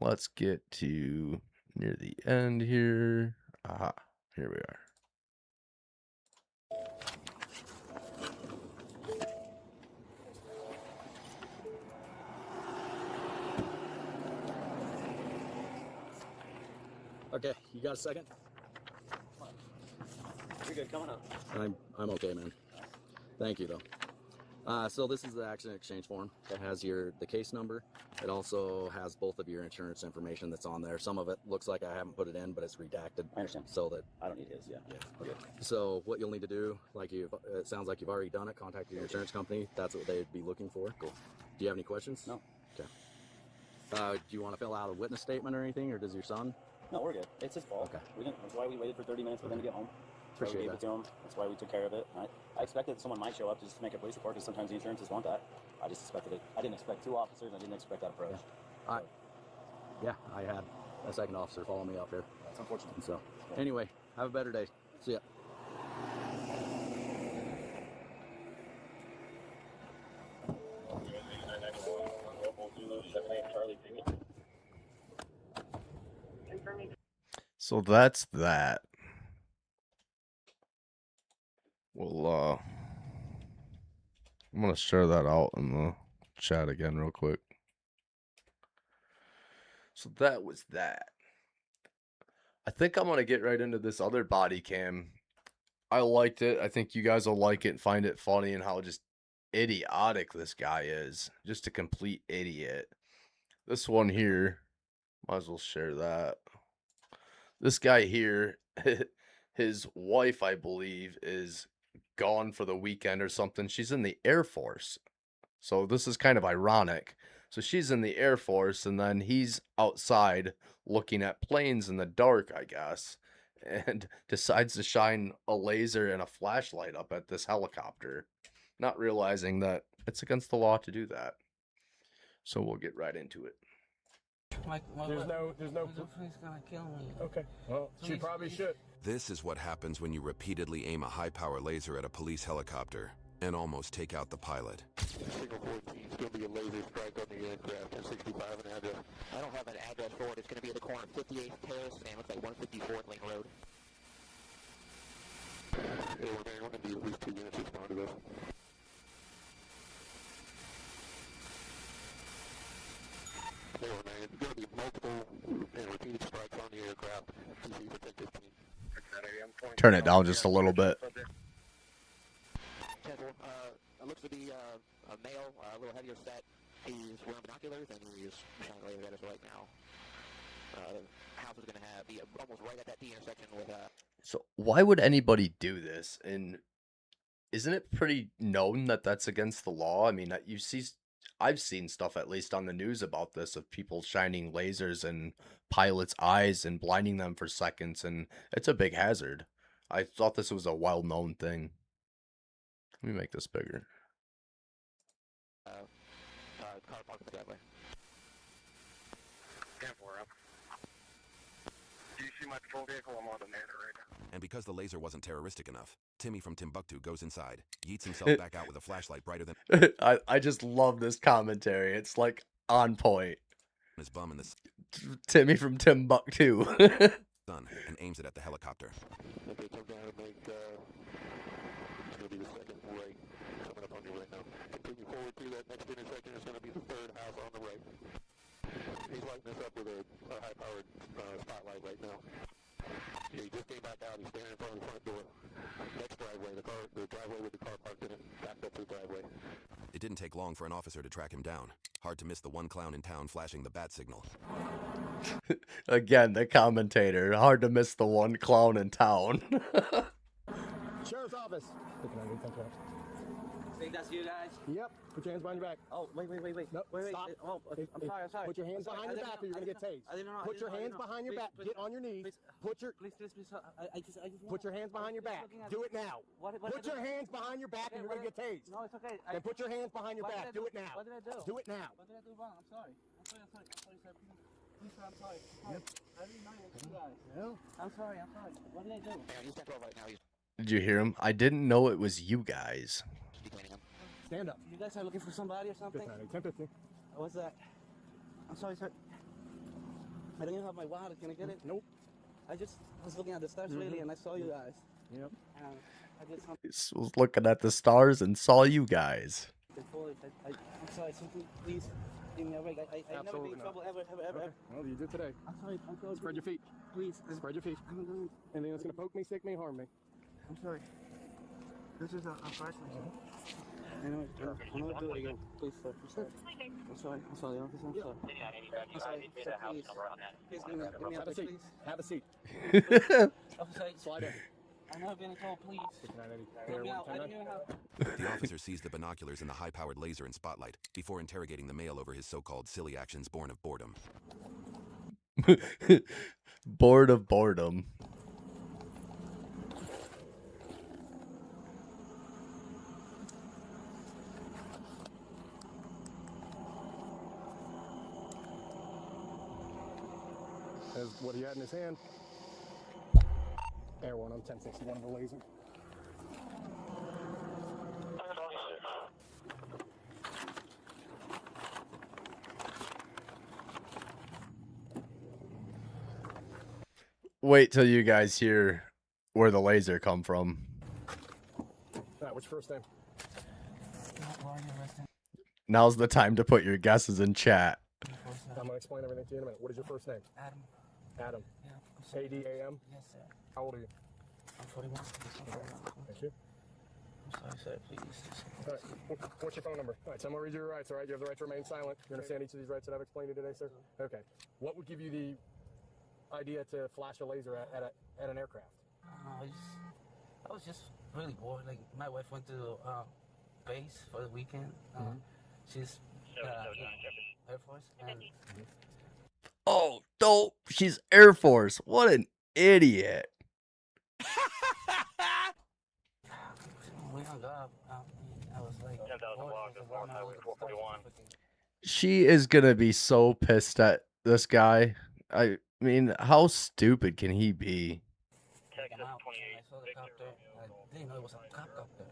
let's get to near the end here. Aha, here we are. Okay, you got a second? You're good. Coming up. I'm okay, man. Thank you, though. So this is the accident exchange form. It has the case number. It also has both of your insurance information that's on there. Some of it looks like I haven't put it in, but it's redacted. I understand. So that I don't need his. Yeah. Okay. So what you'll need to do, it sounds like you've already done it. Contacted your insurance company. That's what they'd be looking for. Cool. Do you have any questions? No. Okay. Do you want to fill out a witness statement or anything, or does your son? No, we're good. It's his fault. Okay. That's why we waited for 30 minutes for them to get home. Appreciate we gave that. it to him. That's why we took care of it. I expected someone might show up just to make a police report because sometimes the insurances want that. I just expected it. I didn't expect 2 officers. I didn't expect that approach. Yeah, I had a second officer follow me up here. That's unfortunate. So, anyway, have a better day. See ya. So that's that. Well, I'm gonna share that out in the chat again real quick. So that was that. I think I'm gonna get right into this other body cam. I liked it. I think you guys will like it and find it funny and how just idiotic this guy is. Just a complete idiot. This one here, might as well share that. This guy here, his wife, I believe, is gone for the weekend or something. She's in the Air Force. So this is kind of ironic. So she's in the Air Force and then he's outside looking at planes in the dark, I guess, and decides to shine a laser and a flashlight up at this helicopter, not realizing that it's against the law to do that. So we'll get right into it. There's no. Somebody's gonna kill me. Okay. Well, she probably should. This is what happens when you repeatedly aim a high-power laser at a police helicopter and almost take out the pilot. Signal 14 is going to be a laser strike on the aircraft. 1065 an address. I don't have an address for it. It's going to be at the corner of 58th Terrace and looks like 154th Lane Road. Hey, we're going to need at least 2 units to respond to this. Hey, we're going to be multiple and repeated strikes on the aircraft. TC for 1015. Turn it down just a little bit. It looks to be a male, a little heavier set. He's wearing binoculars and he's shining a laser at us right now. The house is going to be almost right at that T intersection with. So why would anybody do this? And isn't it pretty known that that's against the law? I mean, I've seen stuff at least on the news about this of people shining lasers in pilots' eyes and blinding them for seconds, and it's a big hazard. I thought this was a well-known thing. Let me make this bigger. Car parked in the driveway. 10-4 up. Do you see my patrol vehicle? I'm on the manor right now. And because the laser wasn't terroristic enough, Timmy from Timbuktu goes inside, yeets himself back out with a flashlight brighter than I just love this commentary. It's like on point. his bum in the Timmy from Timbuktu. sun and aims it at the helicopter. Okay, come down and make, it's going to be the second right, coming up on you right now. Continue forward through that next intersection, it's going to be the third house on the right. He's lighting us up with a high-powered spotlight right now. Yeah, he just came back out, he's standing in front of the front door. driveway. The driveway with the car parked in it, backed up to the driveway. It didn't take long for an officer to track him down. Hard to miss the one clown in town flashing the bat signal. Again, the commentator. Hard to miss the one clown in town. Sheriff's office. Think that's you guys? Yep. Put your hands behind your back. Oh, wait. No, Wait. stop. Oh, I'm sorry. Put your hands behind your back or you're going to get tased. I didn't know. Put your hands behind your back. Get on your knees. Put your Please. I just Put your hands behind your back. Do it now. Put your hands behind your back and you're going to get tased. No, it's okay. Then put your hands behind your back. Do it now. What did I do? Do it now. What did I do wrong? I'm sorry, sir. Please, sir, I'm sorry. I didn't know it was you guys. No. I'm sorry. What did I do? You step right now. Did you hear him? I didn't know it was you guys. Stand up. You guys are looking for somebody or something? 10-15. What's that? I'm sorry, sir. I don't even have my wallet. Can I get it? Nope. I just was looking at the stars really, and I saw you guys. Yep. I did something. He was looking at the stars and saw you guys. I'm sorry. Something, please give me a break. I've never been in trouble ever. Okay. Well, you did today. I'm sorry. Spread your feet. Please. Spread your feet. I'm going. Anything that's going to poke me, stick me, harm me. I'm sorry. This is a freshman. I know do it again. Please, sir. I'm sorry, officer. I'm sorry. I'm sorry, sir, please. Please give me a Have a seat. please. Have a seat. Officer, Slide in. I've never been in trouble, please. Help me out. I didn't even have... The officer sees the binoculars and the high-powered laser in spotlight before interrogating the male over his so-called silly actions born of boredom. Bored of boredom. What he had in his hand. Air one on 1061 of the laser. Wait till you guys hear where the laser come from. What's your first name? Now's the time to put your guesses in chat. I'm going to explain everything to you in a minute. What is your first name? Adam. Adam. Yeah. A-D-A-M? Yes, sir. How old are you? I'm 41. Thank you. I'm sorry, sir. Please. All right. What's your phone number? All right, so I'm going to read you your rights, all right? You have the right to remain silent. You understand each of these rights that I've explained to you today, sir? Okay. What would give you the idea to flash a laser at an aircraft? I was just really bored. Like, my wife went to base for the weekend. She's Air Force. And Oh, no, she's Air Force. What an idiot. we hung up. I was like, 10,000 block, that's North Highway 441. She is going to be so pissed at this guy. I mean, how stupid can he be? Texas 28. I saw the copter. I didn't know it was a cop copter.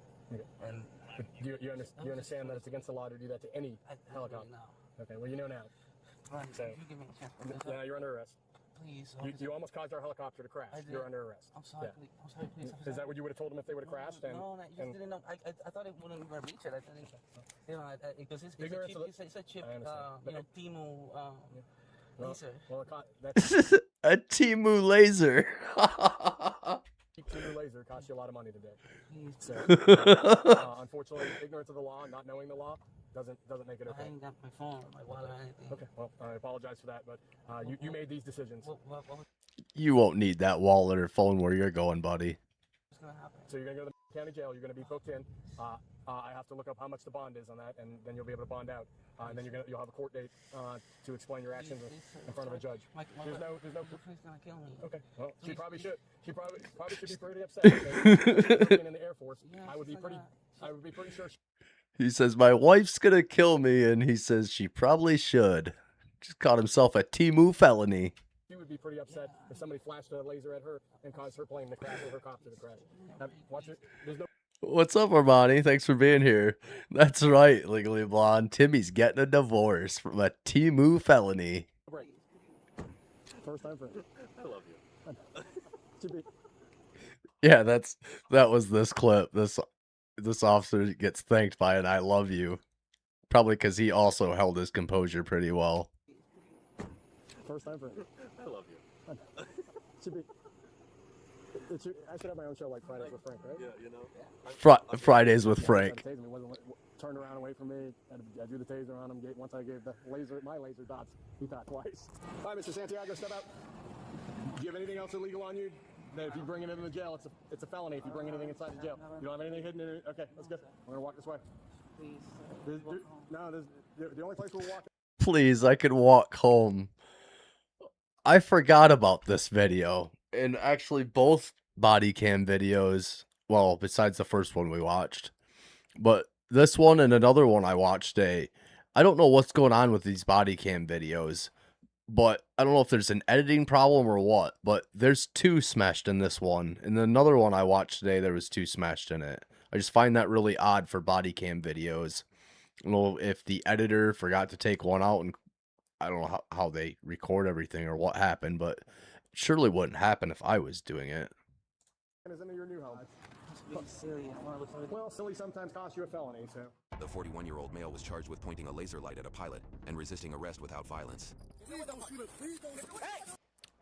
And you understand that it's against the law to do that to any helicopter? No. Okay, well, you know now. Right, So, you give me a chance. now you're under arrest. Please. You almost caused our helicopter to crash. You're under arrest. I'm sorry, Yeah. please. I'm sorry, please. Is that what you would have told them if they would have crashed? No, you just didn't know. I thought it wouldn't even reach it. I didn't, because it's a chip, Timu laser. Well, that's A Timu laser. Timu laser cost you a lot of money today. Please. So, unfortunately, ignorance of the law, not knowing the law, doesn't make it okay. I ain't got my phone, my wallet, or anything. Okay, well, I apologize for that, but you made these decisions. What You won't need that wallet or phone where you're going, buddy. was going to happen? So you're going to go to the county jail. You're going to be booked in. I have to look up how much the bond is on that, and then you'll be able to bond out. And then you'll have a court date to explain your actions in front of a judge. There's no. She's going to kill me. Okay. Well, she probably should. She probably should be pretty upset. Working in the Air Force, I would be pretty sure. He says, my wife's gonna kill me, and he says she probably should. Just caught himself a Timu felony. She would be pretty upset if somebody flashed a laser at her and caused her plane to crash or her copter to crash. Watch it. There's no. What's up, Armani? Thanks for being here. That's right, Legally Blonde. Timmy's getting a divorce from a Timu felony. Break. First time for I love you. Yeah, that was this clip. This officer gets thanked by an "I love you," probably because he also held his composure pretty well. First time for I love you. I should have my own show like Fridays with Frank, right? Yeah, you know. Fridays with Frank. He wasn't turned around away from me. I drew the taser on him. Once I gave my laser dots, he thought twice. All right, Mr. Santiago, step out. Do you have anything else illegal on you? That if you bring it into the jail, it's a felony. If you bring anything inside the jail, you don't have anything hidden in it. Okay, let's go. We're gonna walk this way. Please. The only place we'll walk. Please, I could walk home. I forgot about this video. And actually, both body cam videos, well, besides the first one we watched, but this one and another one I watched today, I don't know what's going on with these body cam videos, but I don't know if there's an editing problem or what, but there's 2 smashed in this one. And another one I watched today, there was 2 smashed in it. I just find that really odd for body cam videos. I don't know if the editor forgot to take one out, and I don't know how they record everything or what happened, but it surely wouldn't happen if I was doing it. Is into your new home. Silly. Well, silly sometimes costs you a felony, so. The 41-year-old male was charged with pointing a laser light at a pilot and resisting arrest without violence.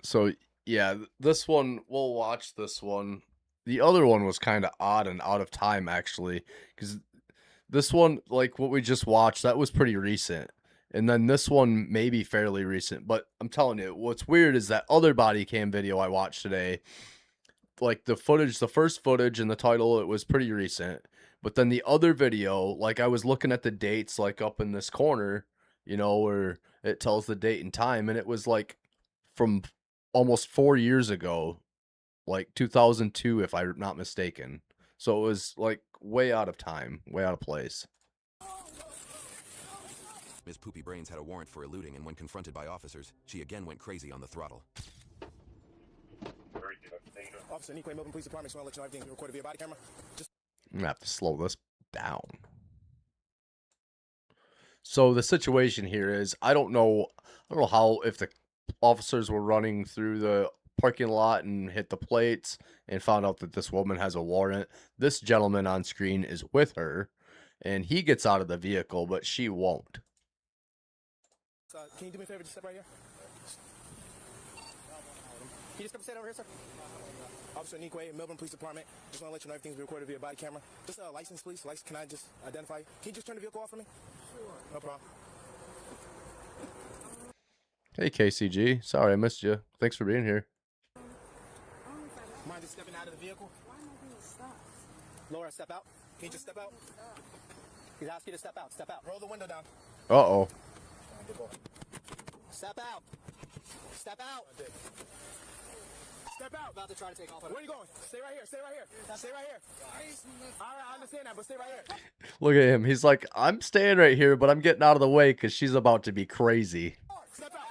So, yeah, this one, we'll watch this one. The other one was kind of odd and out of time, actually, because this one, like what we just watched, that was pretty recent. And then this one may be fairly recent, but I'm telling you, what's weird is that other body cam video I watched today, like the footage, the first footage and the title, it was pretty recent. But then the other video, like I was looking at the dates, like up in this corner, you know, where it tells the date and time, and it was like from almost 4 years ago, like 2002, if I'm not mistaken. So it was like way out of time, way out of place. Ms. Poopy Brains had a warrant for eluding, and when confronted by officers, she again went crazy on the throttle. Officer, Niquay, Milton Police Department, just want to let you know everything recorded via body camera. I'm gonna have to slow this down. So the situation here is, I don't know how, if the officers were running through the parking lot and hit the plates and found out that this woman has a warrant. This gentleman on screen is with her, and he gets out of the vehicle, but she won't. Can you do me a favor, just step right here? Can you just come stand over here, sir? Officer Niquay, Melbourne Police Department. Just want to let you know everything's recorded via body camera. Just a license, please. License, can I just identify you? Can you just turn the vehicle off for me? Sure. No problem. Hey, KCG. Sorry, I missed you. Thanks for being here. Mind just stepping out of the vehicle? Why am I being stopped? Laura, step out. Can you just step out? He's asking you to step out. Step out. Roll the window down. Uh-oh. Step out. Step out. Step out. About to try to take off. Where are you going? Stay right here. Stay right here. Stay right here. All right, I understand that, but stay right here. Look at him. He's like, I'm staying right here, but I'm getting out of the way because she's about to be crazy. Step out.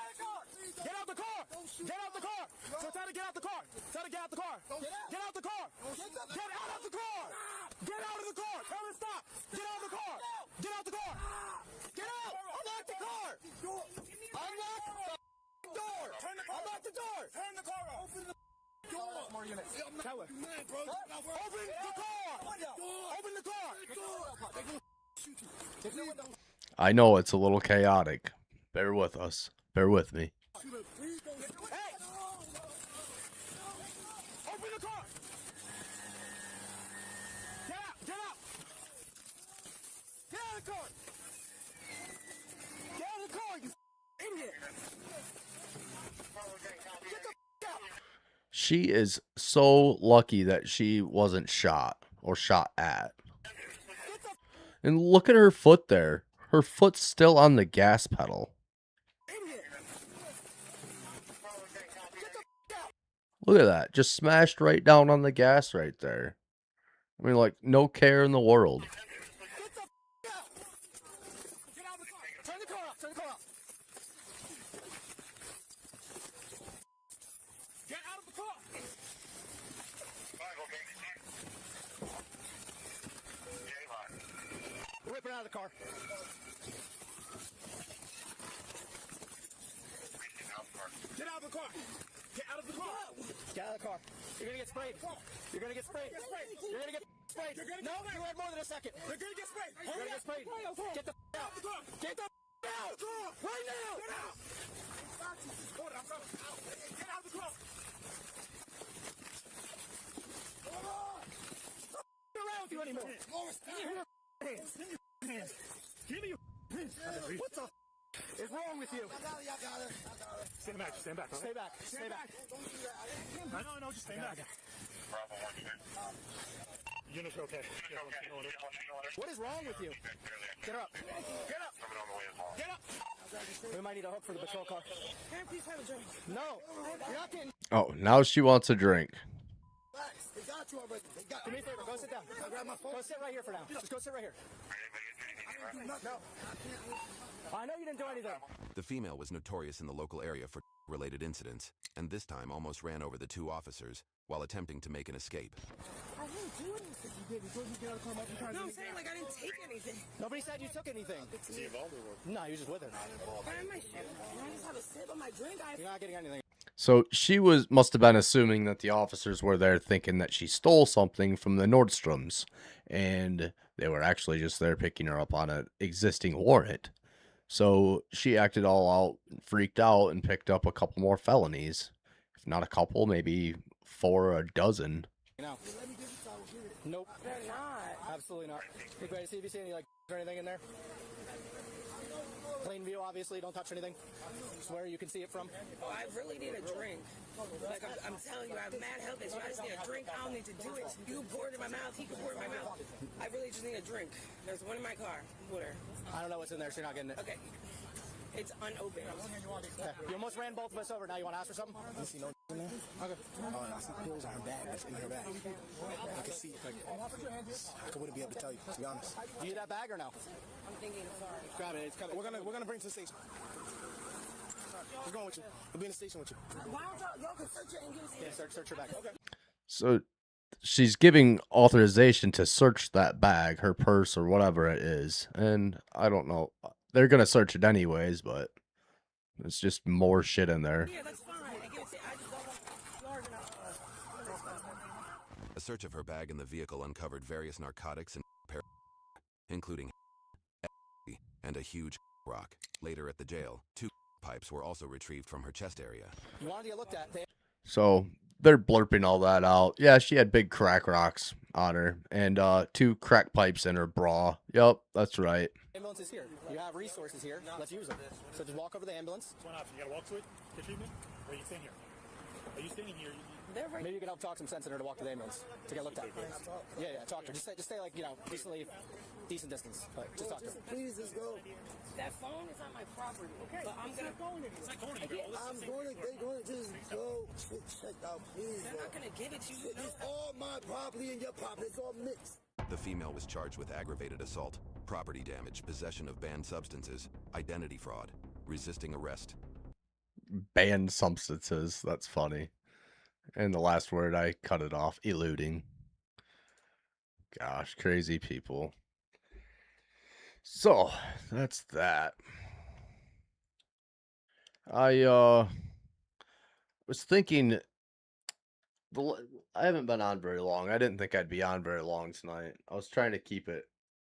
Get out the car. Get out the car. So tell her to get out the car. Tell her to get out the car. Get out the car. Get out of the car. Get out of the car. Tell her to stop. Get out of the car. Get out the car. Get out. Unlock the car. Unlock the door. Unlock the door. Turn the car off. Open the door. More units. Tell her. Open the car. Open the car. I know it's a little chaotic. Bear with us. Bear with me. Hey! Open the car! Get out! Get out! Get out of the car! Get out of the car, you idiot! Get the out! She is so lucky that she wasn't shot or shot at. And look at her foot there. Her foot's still on the gas pedal. Look at that. Just smashed right down on the gas right there. I mean, like, no care in the world. Get out of the car! Turn the car off! Turn the car off! Get out of the car! Rip it out of the car. Get out of the car! Get out of the car! Get out of the car! You're gonna get sprayed! You're gonna get sprayed! You're gonna get sprayed! No, you had more than a second! You're gonna get sprayed! You're gonna get sprayed! Get the out! Get the out! Right now! Get out! Get out of the car! me more. Give me your hands. Give me your hands. What the is wrong with you? Stand back. Stand back. Stay back. Stay back. No, just stand back. Units are okay. What is wrong with you? Get up. Get up. Get up. We might need a hook for the patrol car. Can I please have a drink? No. You're not getting... Oh, now she wants a drink. They got you already. Do me a favor. Go sit down. I'll grab my phone. Go sit right here for now. Just go sit right here. No. I know you didn't do anything. The female was notorious in the local area for related incidents, and this time almost ran over the two officers while attempting to make an escape. I didn't do anything. You did. You told me to get out of the car multiple times. No, I'm saying, like, I didn't take anything. Nobody said you took anything. Is he involved or what? No, you were just with her. Why am I shit? Can I just have a sip of my drink? You're not getting anything. So she must have been assuming that the officers were there thinking that she stole something from the Nordstroms, and they were actually just there picking her up on an existing warrant. So she acted all out, freaked out, and picked up a couple more felonies. If not a couple, maybe 4 or a dozen. No. Nope. They're not. Absolutely not. Look, ready to see if you see any, like, or anything in there. Clean view, obviously. Don't touch anything. Just where you can see it from. Oh, I really need a drink. Like, I'm telling you, I have mad health issues. I just need a drink. I don't need to do it. You pour it in my mouth. He can pour it in my mouth. I really just need a drink. There's one in my car. Water. I don't know what's in there, so you're not getting it. Okay. It's unopened. Okay. You almost ran both of us over. Now you want to ask for something? You see no in there? Okay. Oh, I see pills on her bag. That's in her bag. I can see. Like, I wouldn't be able to tell you, to be honest. Do you need that bag or no? I'm thinking, sorry. Grab it. It's coming. We're gonna bring it to the station. We're going with you. We'll be in the station with you. Why don't y'all can search it and give us Yeah, search her bag. Okay. So she's giving authorization to search that bag, her purse, or whatever it is. And I don't know. They're going to search it anyways, but it's just more shit in there. Yeah, that's fine. I just don't want A search of her bag and the vehicle uncovered various narcotics and including and a huge rock. Later at the jail, 2 pipes were also retrieved from her chest area. You wanted to get looked at. So they're blurping all that out. Yeah, she had big crack rocks on her and 2 crack pipes in her bra. Yep, that's right. Ambulance is here. You have resources here. Let's use them. So just walk over the ambulance. One option. You gotta walk to it, get treatment, or you stand here. Are you standing here? Maybe you can help talk some sense in her to walk to the ambulance to get looked at. Yeah, talk to her. Just stay like, decent distance. But just talk to her. Please, just go. That phone is on my property. Okay, but I'm gonna go in it. It's not going anywhere. They're going to just go check out, please. They're not gonna give it to you. It's all my property and your property. It's all mixed. The female was charged with aggravated assault, property damage, possession of banned substances, identity fraud, resisting arrest. Banned substances. That's funny. And the last word, I cut it off. Eluding. Gosh, crazy people. So, that's that. I was thinking, I haven't been on very long. I didn't think I'd be on very long tonight. I was trying to keep it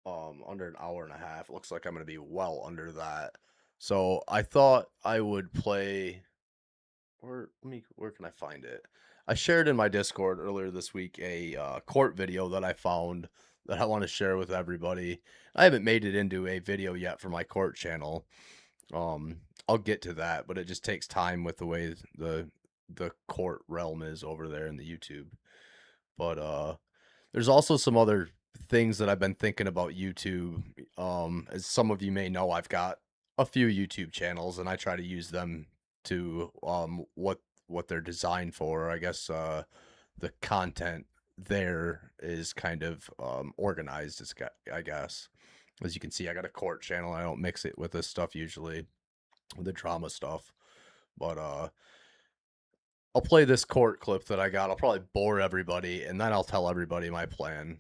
under an hour and a half. It looks like I'm going to be well under that. So I thought I would play, where can I find it? I shared in my Discord earlier this week a court video that I found that I want to share with everybody. I haven't made it into a video yet for my court channel. I'll get to that, but it just takes time with the way the court realm is over there in the YouTube. But there's also some other things that I've been thinking about YouTube. As some of you may know, I've got a few YouTube channels, and I try to use them to what they're designed for. I guess the content there is kind of organized, I guess. As you can see, I got a court channel. I don't mix it with this stuff usually, with the drama stuff. But I'll play this court clip that I got. I'll probably bore everybody, and then I'll tell everybody my plan.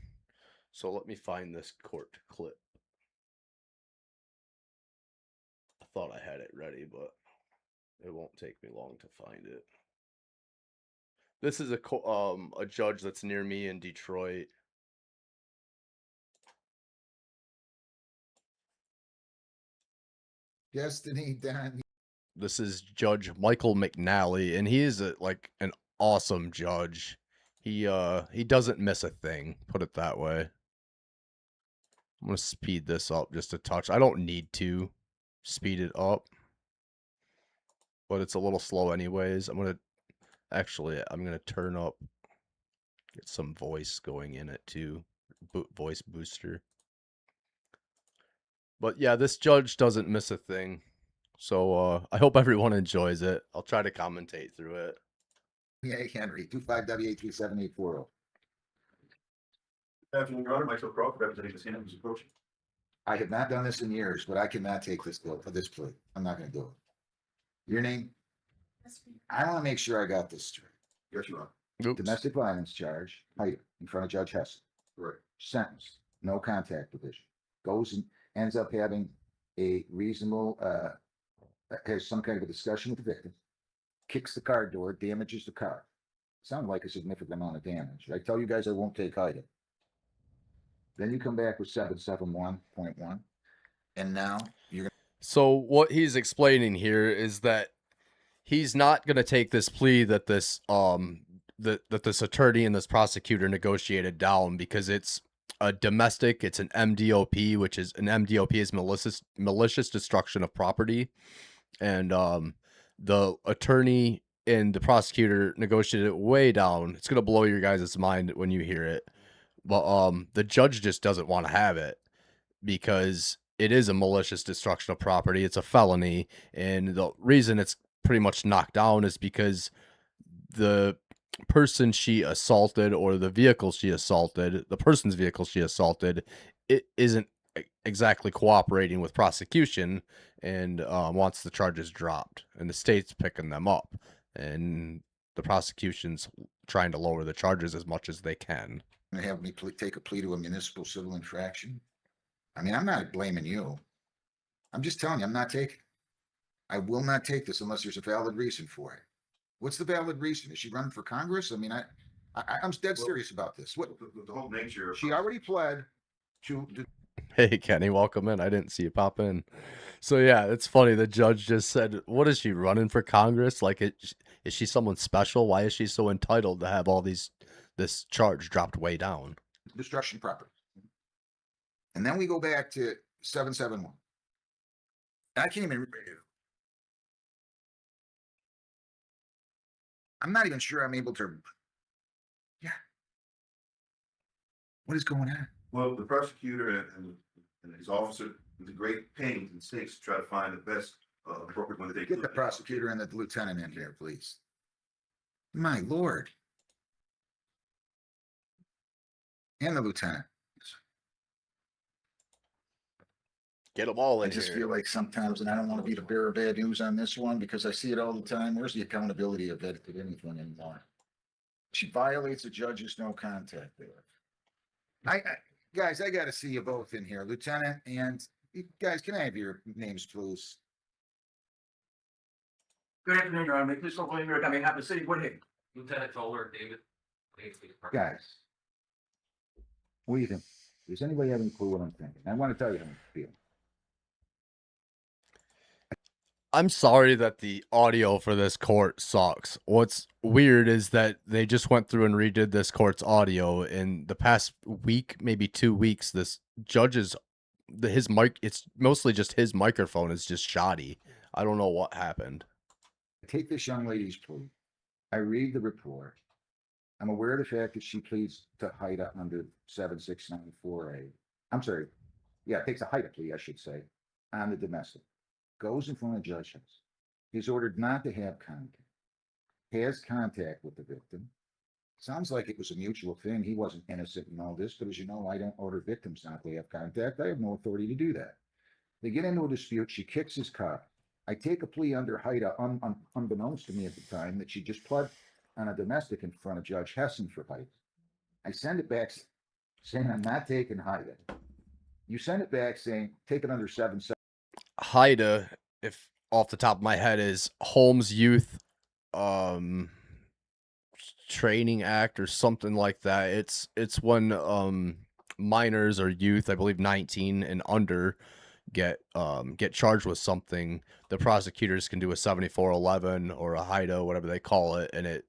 So let me find this court clip. I thought I had it ready, but it won't take me long to find it. This is a judge that's near me in Detroit. Destiny Dan. This is Judge Michael McNally, and he is an awesome judge. He doesn't miss a thing, put it that way. I'm going to speed this up just a touch. I don't need to speed it up, but it's a little slow anyways. I'm going to turn up, get some voice going in it too. Voice booster. But yeah, this judge doesn't miss a thing. So I hope everyone enjoys it. I'll try to commentate through it. Yeah, Henry, 25W83780. Good afternoon, Your Honor. Michael Crawford, representing the Senate, who's approaching. I have not done this in years, but I cannot take this bill for this plea. I'm not gonna do it. Your name? I wanna make sure I got this straight. Yes, Your Honor. Oops. Domestic violence charge, height, in front of Judge Hess. Correct. Sentenced, no contact provision. Goes and ends up having a reasonable, has some kind of a discussion with the victim. Kicks the car door, damages the car. Sounded like a significant amount of damage. I tell you guys I won't take height. Then you come back with 771.1. And now you're So what he's explaining here is that he's not going to take this plea that this that this attorney and this prosecutor negotiated down because it's a domestic, it's an MDOP, which is an MDOP is malicious destruction of property, and the attorney and the prosecutor negotiated it way down. It's going to blow your guys' mind when you hear it. But the judge just doesn't want to have it because it is a malicious destruction of property. It's a felony. And the reason it's pretty much knocked down is because the person she assaulted or the vehicle she assaulted, the person's vehicle she assaulted, it isn't exactly cooperating with prosecution and wants the charges dropped. And the state's picking them up. And the prosecution's trying to lower the charges as much as they can. gonna have me take a plea to a municipal civil infraction. I mean, I'm not blaming you. I'm just telling you, I'm not taking. I will not take this unless there's a valid reason for it. What's the valid reason? Is she running for Congress? I mean, I'm dead serious about this. What The whole nature. she already pled to. Hey, Kenny, welcome in. I didn't see you pop in. So, yeah, it's funny. The judge just said, what is she running for Congress? Like, is she someone special? Why is she so entitled to have all this charge dropped way down? Destruction property. And then we go back to 771. I can't even. I'm not even sure I'm able to. Yeah. What is going on? Well, the prosecutor and his officer with the great pains and stakes to try to find the best appropriate one that they Get the prosecutor and the lieutenant in here, please. My lord. And the lieutenant. Get them all I in just here. feel like sometimes, and I don't want to be the bearer of bad news on this one because I see it all the time. Where's the accountability of that to anything anymore? She violates a judge's no contact there. Guys, I got to see you both in here, Lieutenant, and guys, can I have your names, please? Good afternoon, Your Honor. Please don't blame me. I mean, have the city Woodhaven. Lieutenant Toller, David. Guys, what do you think? Does anybody have any clue what I'm thinking? I want to tell you how I feel. I'm sorry that the audio for this court sucks. What's weird is that they just went through and redid this court's audio in the past week, maybe 2 weeks. This judge's his mic, it's mostly just his microphone is just shoddy. I don't know what happened. I take this young lady's plea. I read the report. I'm aware of the fact that she pleads to HIDA under 7694A. I'm sorry. Yeah, it takes a HIDA plea, I should say, on the domestic. Goes in front of judges. He's ordered not to have contact. Has contact with the victim. Sounds like it was a mutual thing. He wasn't innocent in all this, but as you know, I don't order victims not to have contact. I have no authority to do that. They get into a dispute. She kicks his car. I take a plea under HIDA, unbeknownst to me at the time, that she just pled on a domestic in front of Judge Hessen for HIDA. I send it back saying I'm not taking HIDA. You send it back saying take it under 7. HIDA, if off the top of my head, is Holmes Youth Training Act or something like that. It's when minors or youth, I believe 19 and under, get charged with something. The prosecutors can do a 7411 or a HIDA, whatever they call it, and it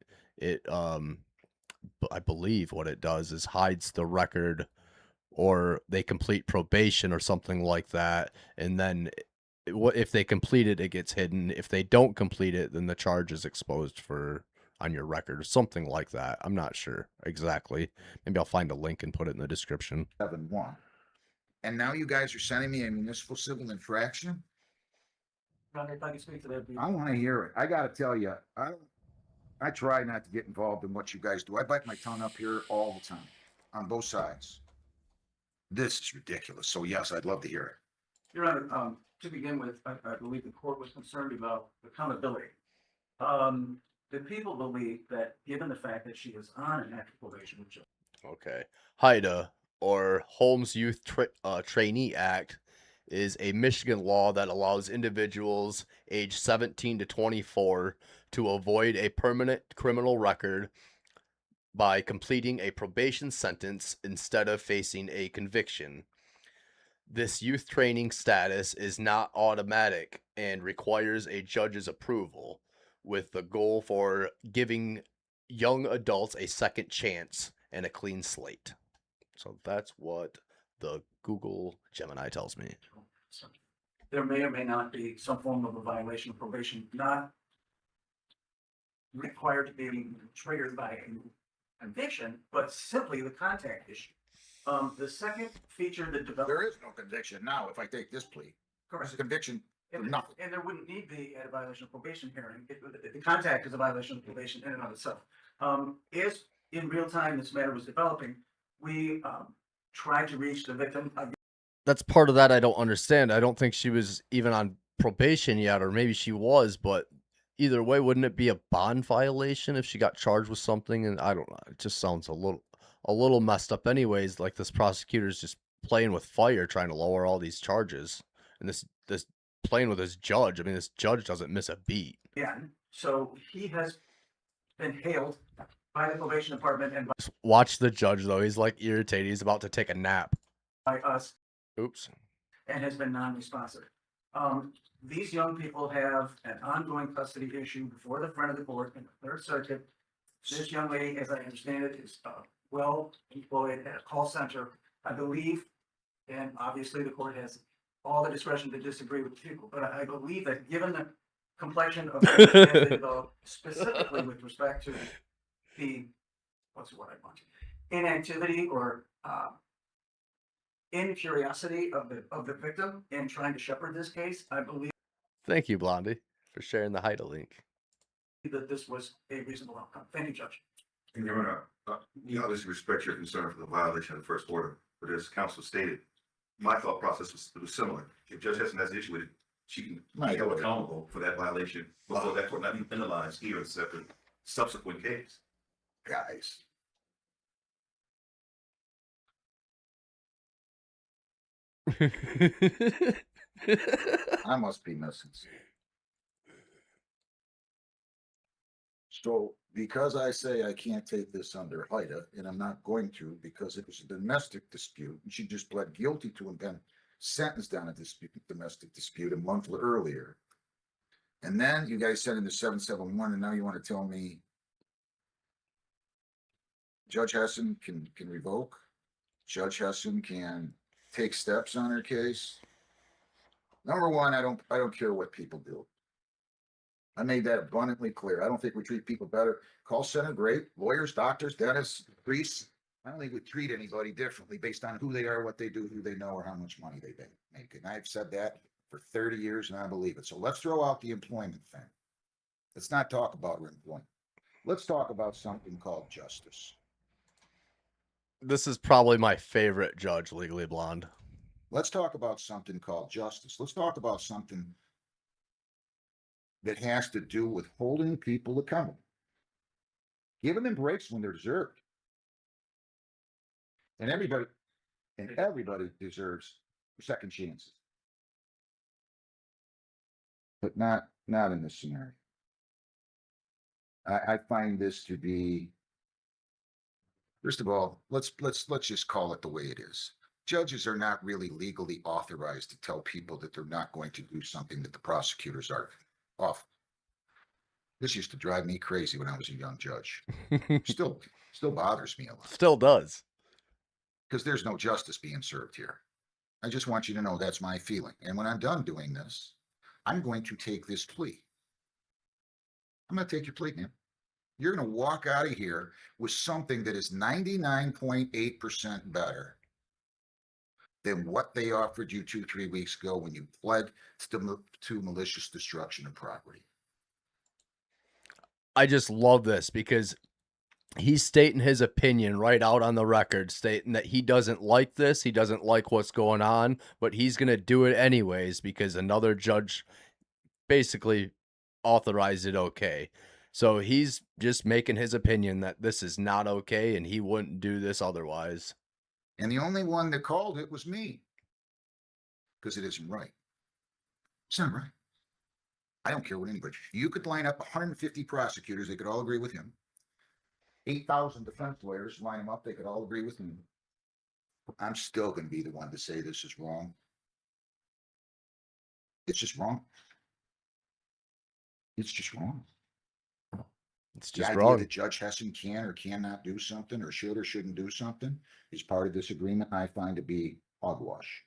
I believe what it does is hides the record or they complete probation or something like that, and then if they complete it, it gets hidden. If they don't complete it, then the charge is exposed on your record or something like that. I'm not sure exactly. Maybe I'll find a link and put it in the description. 7-1. And now you guys are sending me a municipal civil infraction? If I can speak to that. I want to hear it. I got to tell you, I try not to get involved in what you guys do. I bite my tongue up here all the time on both sides. This is ridiculous. So yes, I'd love to hear it. Your Honor, to begin with, I believe the court was concerned about accountability. The people believe that given the fact that she is on an active probation, which Okay. HIDA, or Holmes Youth Trainee Act, is a Michigan law that allows individuals aged 17 to 24 to avoid a permanent criminal record by completing a probation sentence instead of facing a conviction. This youth training status is not automatic and requires a judge's approval, with the goal for giving young adults a second chance and a clean slate. So that's what the Google Gemini tells me. there may or may not be some form of a violation of probation, not required to be triggered by a conviction, but simply the contact issue. The second feature that developed. There is no conviction now if I take this plea. Correct. It's a conviction for And, nothing. and there wouldn't need be at a violation of probation hearing. The contact is a violation of probation in and of itself. As in real time this matter was developing, we tried to reach the victim. That's part of that I don't understand. I don't think she was even on probation yet, or maybe she was, but either way, wouldn't it be a bond violation if she got charged with something? And I don't know. It just sounds a little messed up anyways. Like this prosecutor's just playing with fire, trying to lower all these charges. And this playing with this judge. I mean, this judge doesn't miss a beat. Yeah, so he has been hailed by the probation department and Just watch the judge though. He's like irritated. He's about to take a nap. by us. Oops. And has been non-responsive. These young people have an ongoing custody issue before the front of the court in the Third Circuit. This young lady, as I understand it, is well employed at a call center, I believe. And obviously the court has all the discretion to disagree with people, but I believe that given the complexion of the case as they developed, specifically with respect to the, what's the word I want, inactivity or incuriosity of the victim in trying to shepherd this case, I believe Thank you, Blondie, for sharing the HIDA link. that this was a reasonable outcome. Thank you, Judge. And Your Honor, you obviously respect your concern for the violation of the first order, but as counsel stated, my thought process was similar. If Judge Heston has an issue with it, she can be held accountable for that violation before that court not be penalized here in separate subsequent case. Guys. I must be missing something. So because I say I can't take this under HIDA, and I'm not going to because it was a domestic dispute, and she just pled guilty to and been sentenced on a domestic dispute a month earlier. And then you guys sent in the 771, and now you want to tell me Judge Hessen can revoke? Judge Hessen can take steps on her case? Number one, I don't care what people do. I made that abundantly clear. I don't think we treat people better. Call center, great. Lawyers, doctors, dentists, priests. I don't think we treat anybody differently based on who they are, what they do, who they know, or how much money they make. And I've said that for 30 years and I believe it. So let's throw out the employment thing. Let's not talk about employment. Let's talk about something called justice. This is probably my favorite judge, Legally Blonde. Let's talk about something called justice. Let's talk about something that has to do with holding people accountable, giving them breaks when they're deserved. And everybody deserves second chances. But not in this scenario. I find this to be, first of all, let's just call it the way it is. Judges are not really legally authorized to tell people that they're not going to do something that the prosecutors are off. This used to drive me crazy when I was a young judge. Still bothers me a lot. Still does. because there's no justice being served here. I just want you to know that's my feeling. And when I'm done doing this, I'm going to take this plea. I'm going to take your plea, man. You're going to walk out of here with something that is 99.8% better than what they offered you 2-3 weeks ago when you pled to malicious destruction of property. I just love this because he's stating his opinion right out on the record, stating that he doesn't like this. He doesn't like what's going on, but he's going to do it anyways because another judge basically authorized it okay. So he's just making his opinion that this is not okay and he wouldn't do this otherwise. And the only one that called it was me. Because it isn't right. It's not right. I don't care what anybody. You could line up 150 prosecutors, they could all agree with him. 8,000 defense lawyers, line them up, they could all agree with me. I'm still going to be the one to say this is wrong. It's just wrong. It's just wrong. It's just the wrong. idea that Judge Hessen can or cannot do something or should or shouldn't do something is part of this agreement I find to be hogwash.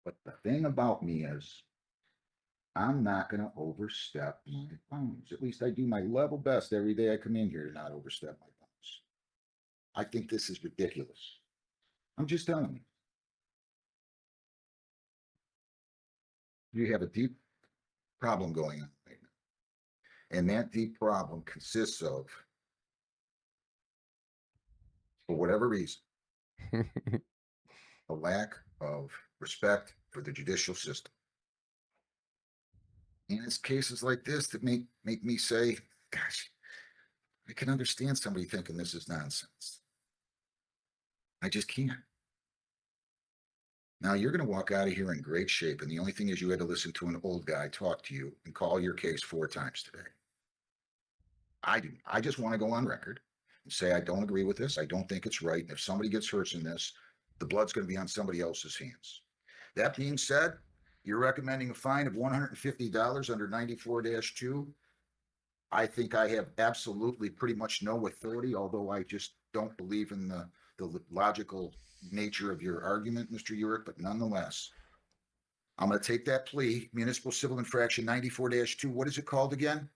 But the thing about me is I'm not going to overstep my bounds. At least I do my level best every day I come in here to not overstep my bounds. I think this is ridiculous. I'm just telling you. You have a deep problem going on right now. And that deep problem consists of, for whatever reason, a lack of respect for the judicial system. And it's cases like this that make me say, gosh, I can understand somebody thinking this is nonsense. I just can't. Now you're going to walk out of here in great shape. And the only thing is you had to listen to an old guy talk to you and call your case 4 times today. I just want to go on record and say, I don't agree with this. I don't think it's right. And if somebody gets hurt in this, the blood's going to be on somebody else's hands. That being said, you're recommending a fine of $150 under 94-2. I think I have absolutely pretty much no authority, although I just don't believe in the logical nature of your argument, Mr. Urick, but nonetheless, I'm going to take that plea, municipal civil infraction 94-2. What is it called again?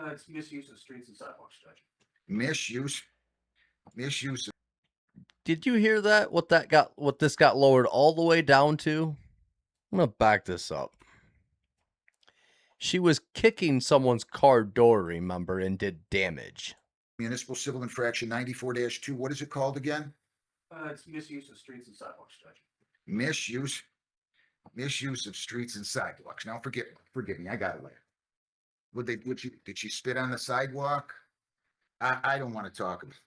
It's misuse of streets and sidewalks, Judge. Misuse. Did you hear that? What this got lowered all the way down to? I'm going to back this up. She was kicking someone's car door, remember, and did damage. Municipal civil infraction 94-2. What is it called again? It's misuse of streets and sidewalks, Judge. Misuse of streets and sidewalks. Now forgive me. I got it later. Did she spit on the sidewalk? I don't want to talk about it.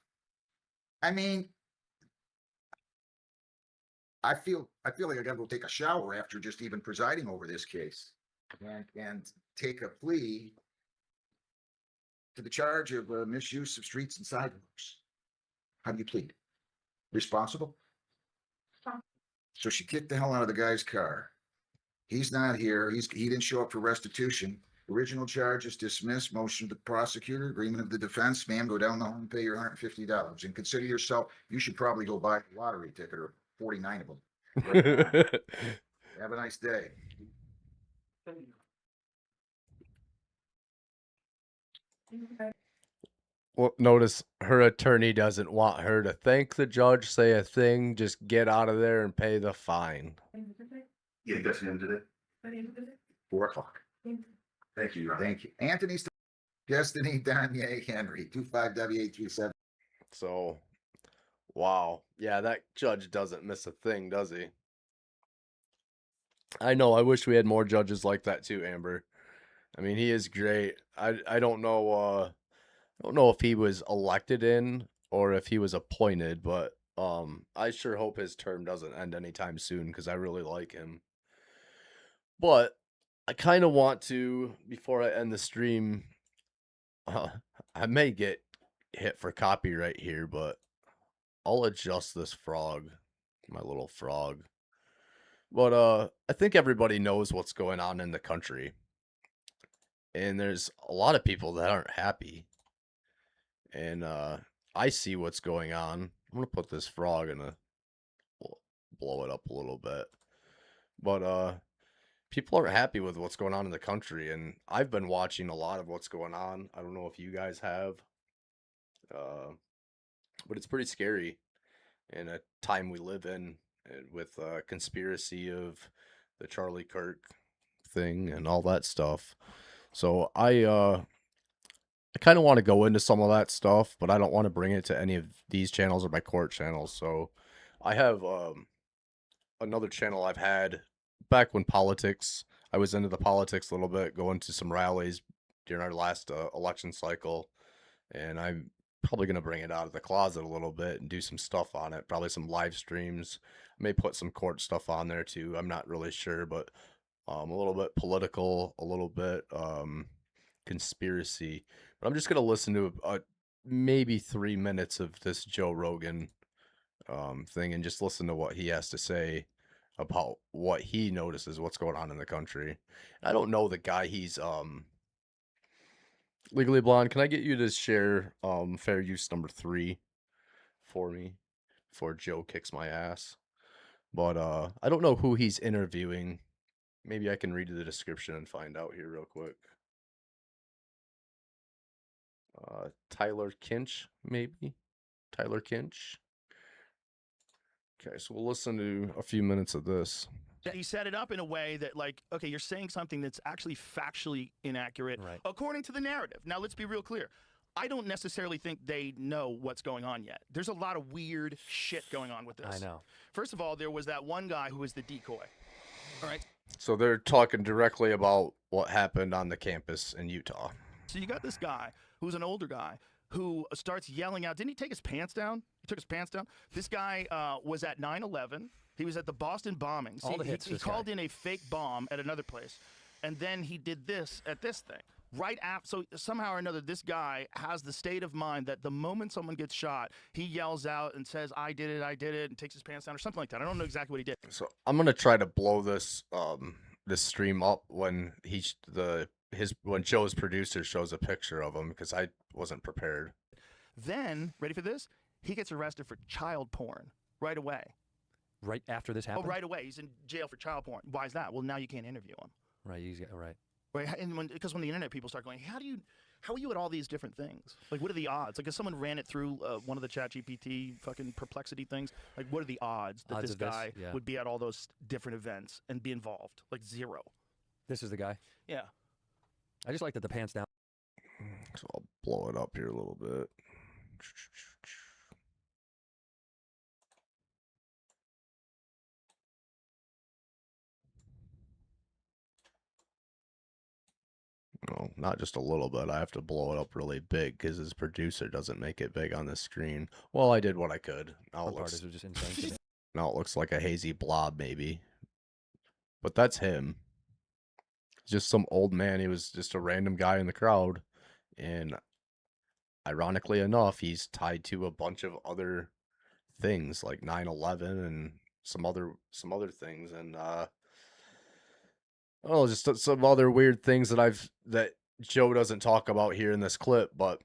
I mean, I feel like I gotta go take a shower after just even presiding over this case and take a plea to the charge of misuse of streets and sidewalks. How do you plead? Responsible? So she kicked the hell out of the guy's car. He's not here. He didn't show up for restitution. Original charge is dismissed. Motion to the prosecutor. Agreement of the defense. Ma'am, go down the hall and pay your $150. And consider yourself, you should probably go buy a lottery ticket or 49 of them. Right. Have a nice day. Well, notice her attorney doesn't want her to thank the judge, say a thing, just get out of there and pay the fine. Yeah, you got to him today? 4 o'clock. Thank you, Your Honor. Thank you. Anthony Destiny Danye Henry, 25W837. So, wow. Yeah, that judge doesn't miss a thing, does he? I know. I wish we had more judges like that too, Amber. I mean, he is great. I don't know. I don't know if he was elected in or if he was appointed, but I sure hope his term doesn't end anytime soon because I really like him. But I kind of want to, before I end the stream, I may get hit for copyright here, but I'll adjust this frog, my little frog. But I think everybody knows what's going on in the country. And there's a lot of people that aren't happy. And I see what's going on. I'm gonna put this frog in a blow it up a little bit. But people aren't happy with what's going on in the country, and I've been watching a lot of what's going on. I don't know if you guys have, but it's pretty scary in a time we live in, with conspiracy of the Charlie Kirk thing and all that stuff. So I kind of want to go into some of that stuff, but I don't want to bring it to any of these channels or my court channels. So I have another channel I've had back when I was into the politics a little bit, going to some rallies during our last election cycle, and I'm probably going to bring it out of the closet a little bit and do some stuff on it, probably some live streams. I may put some court stuff on there too. I'm not really sure, but a little bit political, a little bit conspiracy. But I'm just going to listen to maybe 3 minutes of this Joe Rogan thing and just listen to what he has to say about what he notices, what's going on in the country. I don't know the guy. He's Legally Blonde. Can I get you to share fair use number 3 for me before Joe kicks my ass? But I don't know who he's interviewing. Maybe I can read the description and find out here real quick. Tyler Kinch, maybe? Tyler Kinch? Okay, so we'll listen to a few minutes of this. He set it up in a way that, like, okay, you're saying something that's actually factually inaccurate according to the narrative. Now, let's be real clear. I don't necessarily think they know what's going on yet. There's a lot of weird shit going on with this. I know. First of all, there was that one guy who was the decoy. All right. So they're talking directly about what happened on the campus in Utah. So you got this guy who's an older guy who starts yelling out. Didn't he take his pants down? He took his pants down. This guy was at 9/11. He was at the Boston bombings. All the hits, he called in a fake bomb at another place, and then he did this at this thing. Right after, so somehow or another, this guy has the state of mind that the moment someone gets shot, he yells out and says, I did it, and takes his pants down or something like that. I don't know exactly what he did. So I'm gonna try to blow this this stream up when when Joe's producer shows a picture of him, because I wasn't prepared. Then, ready for this? He gets arrested for child porn right away. Right after this happened? Oh, right away. He's in jail for child porn. Why is that? Well, now you can't interview him. Right. Right. Right. And because when the internet people start going, how are you at all these different things? Like, what are the odds? Like, if someone ran it through one of the ChatGPT fucking perplexity things, like, what are the odds that this guy would be at all those different events and be involved? Like, 0. This is the guy? Yeah. I just like that the pants down. So I'll blow it up here a little bit. No, not just a little bit. I have to blow it up really big because his producer doesn't make it big on the screen. Well, I did what I could. Now it looks just insane. Now it looks like a hazy blob, maybe. But that's him. Just some old man. He was just a random guy in the crowd, and ironically enough, he's tied to a bunch of other things like 9/11 and some other things, and oh, just some other weird things that Joe doesn't talk about here in this clip. But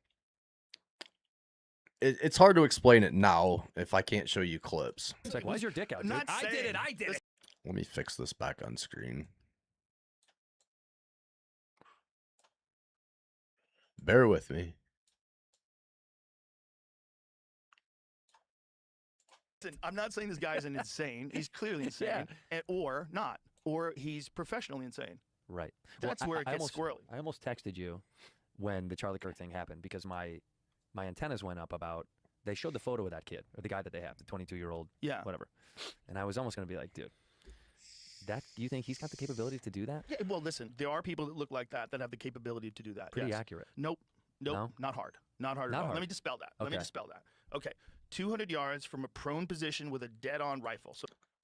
it's hard to explain it now if I can't show you clips. It's like, why is your dick out? Dude? I did it. Let me fix this back on screen. Bear with me. I'm not saying this guy's an insane. He's clearly insane, or not, or he's professionally insane. Right. That's where it gets squirrely. I almost texted you when the Charlie Kirk thing happened because my antennas went up about. They showed the photo of that kid or the guy that they have, the 22-year-old, whatever, and I was almost going to be like, dude, do you think he's got the capability to do that? Yeah. Well, listen, there are people that look like that have the capability to do that. Pretty accurate. Nope. No? Not hard. Not hard at all. Let me dispel that. Okay. Let me dispel that. Okay. 200 yards from a prone position with a dead-on rifle.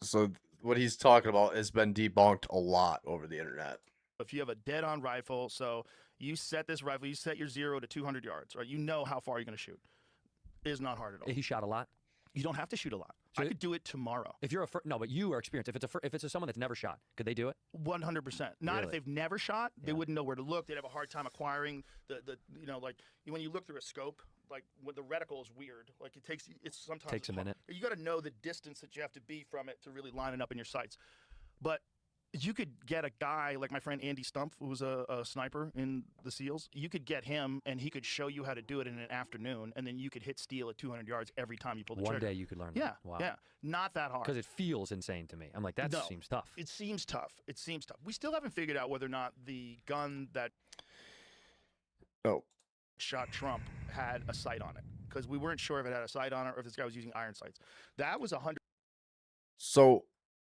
So what he's talking about has been debunked a lot over the internet. If you have a dead-on rifle, so you set this rifle, you set your 0 to 200 yards, right? You know how far you're going to shoot. It is not hard at all. He shot a lot? You don't have to shoot a lot. So I could do it tomorrow. If you're no, but you are experienced. If it's someone that's never shot, could they do it? 100%. Not if they've never shot. They wouldn't know where to look. They'd have a hard time acquiring the like when you look through a scope. like when the reticle is weird. Like it's sometimes Takes a minute. You got to know the distance that you have to be from it to really line it up in your sights. But you could get a guy like my friend Andy Stumpf, who was a sniper in the SEALs. You could get him, and he could show you how to do it in an afternoon, and then you could hit steel at 200 yards every time you pull the trigger. One day you could learn Yeah, that. Wow. yeah. Not that hard. Because it feels insane to me. I'm like, that No, seems tough. It seems tough. It seems tough. We still haven't figured out whether or not the gun that shot Trump had a sight on it, because we weren't sure if it had a sight on it or if this guy was using iron sights. That was 100. So,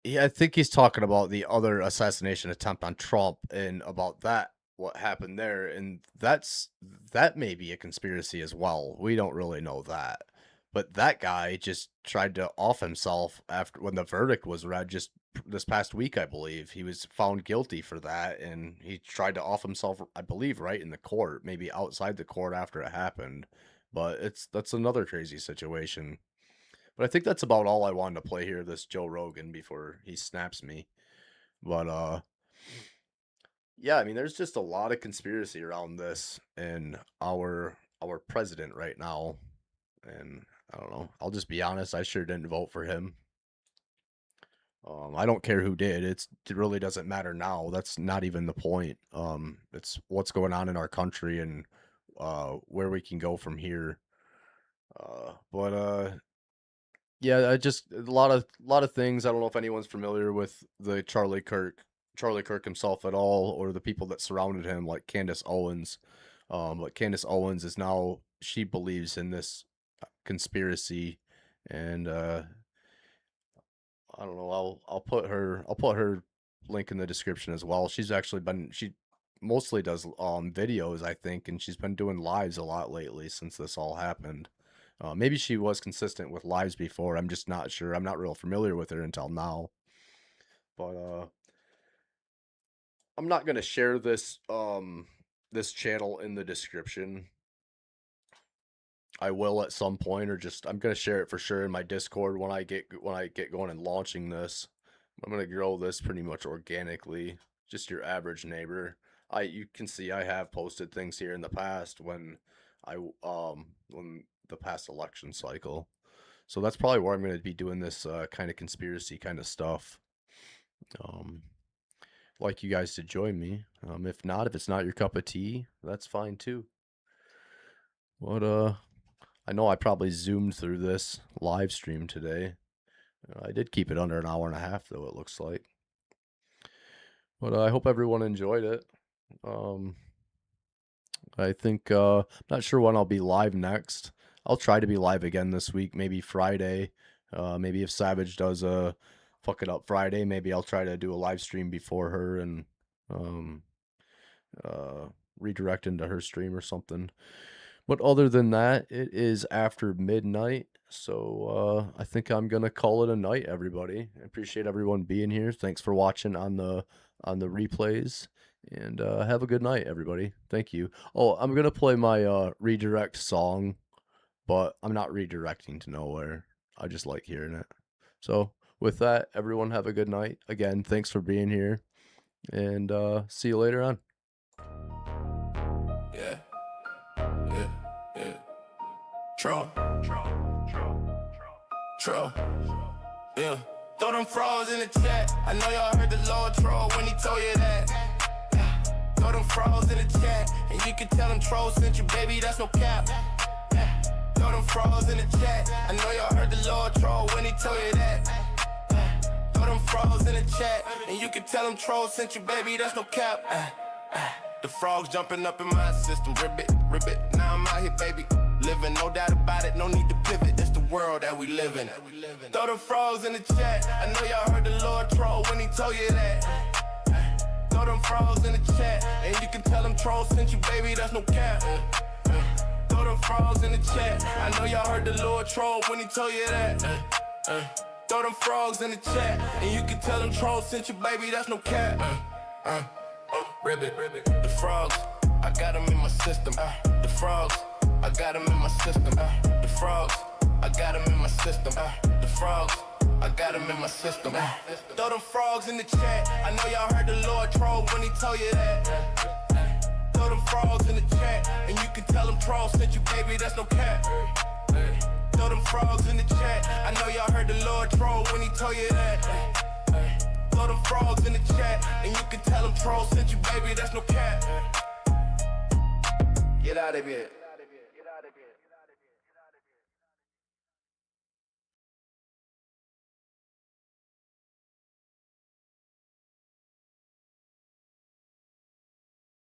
yeah, I think he's talking about the other assassination attempt on Trump and about that, what happened there. And that may be a conspiracy as well. We don't really know that. But that guy just tried to off himself after when the verdict was read just this past week, I believe. He was found guilty for that, and he tried to off himself, I believe, right in the court, maybe outside the court after it happened. But that's another crazy situation. But I think that's about all I wanted to play here, this Joe Rogan, before he snaps me. But yeah, I mean, there's just a lot of conspiracy around this and our president right now. And I don't know. I'll just be honest. I sure didn't vote for him. I don't care who did. It really doesn't matter now. That's not even the point. It's what's going on in our country and where we can go from here. Yeah, I just a lot of things. I don't know if anyone's familiar with the Charlie Kirk himself at all, or the people that surrounded him, like Candace Owens. But Candace Owens is now, she believes in this conspiracy, and I don't know. I'll put her link in the description as well. She mostly does videos, I think, and she's been doing lives a lot lately since this all happened. Maybe she was consistent with lives before. I'm just not sure. I'm not real familiar with her until now. But I'm not gonna share this this channel in the description. I will at some point, or just I'm gonna share it for sure in my Discord when I get going and launching this. I'm gonna grow this pretty much organically, just your average neighbor. You can see I have posted things here in the past when the past election cycle. So that's probably where I'm gonna be doing this kind of conspiracy kind of stuff. Like you guys to join me. If not, if it's not your cup of tea, that's fine too. But I know I probably zoomed through this live stream today. I did keep it under an hour and a half, though, it looks like. But I hope everyone enjoyed it. I think, I'm not sure when I'll be live next. I'll try to be live again this week, maybe Friday. Maybe if Savage does a Fuck It Up Friday, maybe I'll try to do a live stream before her and redirect into her stream or something. But other than that, it is after midnight, so I think I'm gonna call it a night, everybody. I appreciate everyone being here. Thanks for watching on the replays, and have a good night, everybody. Thank you. Oh, I'm gonna play my redirect song, but I'm not redirecting to nowhere. I just like hearing it. So with that, everyone have a good night. Again, thanks for being here, and see you later on. Troll. Yeah. Throw them frauds in the chat. I know y'all heard the Lord troll when he told you that. Throw them frauds in the chat. And you can tell them trolls sent you, baby, that's no cap. Throw them frauds in the chat. I know y'all heard the Lord troll when he told you that. Throw them frauds in the chat. And you can tell them trolls sent you, baby, that's no cap. The frogs jumping up in my system. Rip it. Now I'm out here, baby. Living, no doubt about it, no need to pivot. That's the world that we live in. Throw the frogs in the chat. I know y'all heard the Lord troll when he told you that. Throw them frogs in the chat. And you can tell them trolls sent you, baby, that's no cap. Throw them frogs in the chat. I know y'all heard the Lord troll when he told you that. Throw them frogs in the chat. And you can tell them trolls sent you, baby, that's no cap. Ribbit. The frogs, I got them in my system. The frogs, I got them in my system. The frogs, I got them in my system. The frogs, I got them in my system. Throw them frogs in the chat. I know y'all heard the Lord troll when he told you that. Throw Throw them frogs in the chat, and you can tell them trolls sent you, baby, that's no cap. Throw them frogs in the chat. I know y'all heard the Lord troll when he told you that. Throw them frogs in the chat, and you can tell them trolls sent you, baby, that's no cap. Get out of here.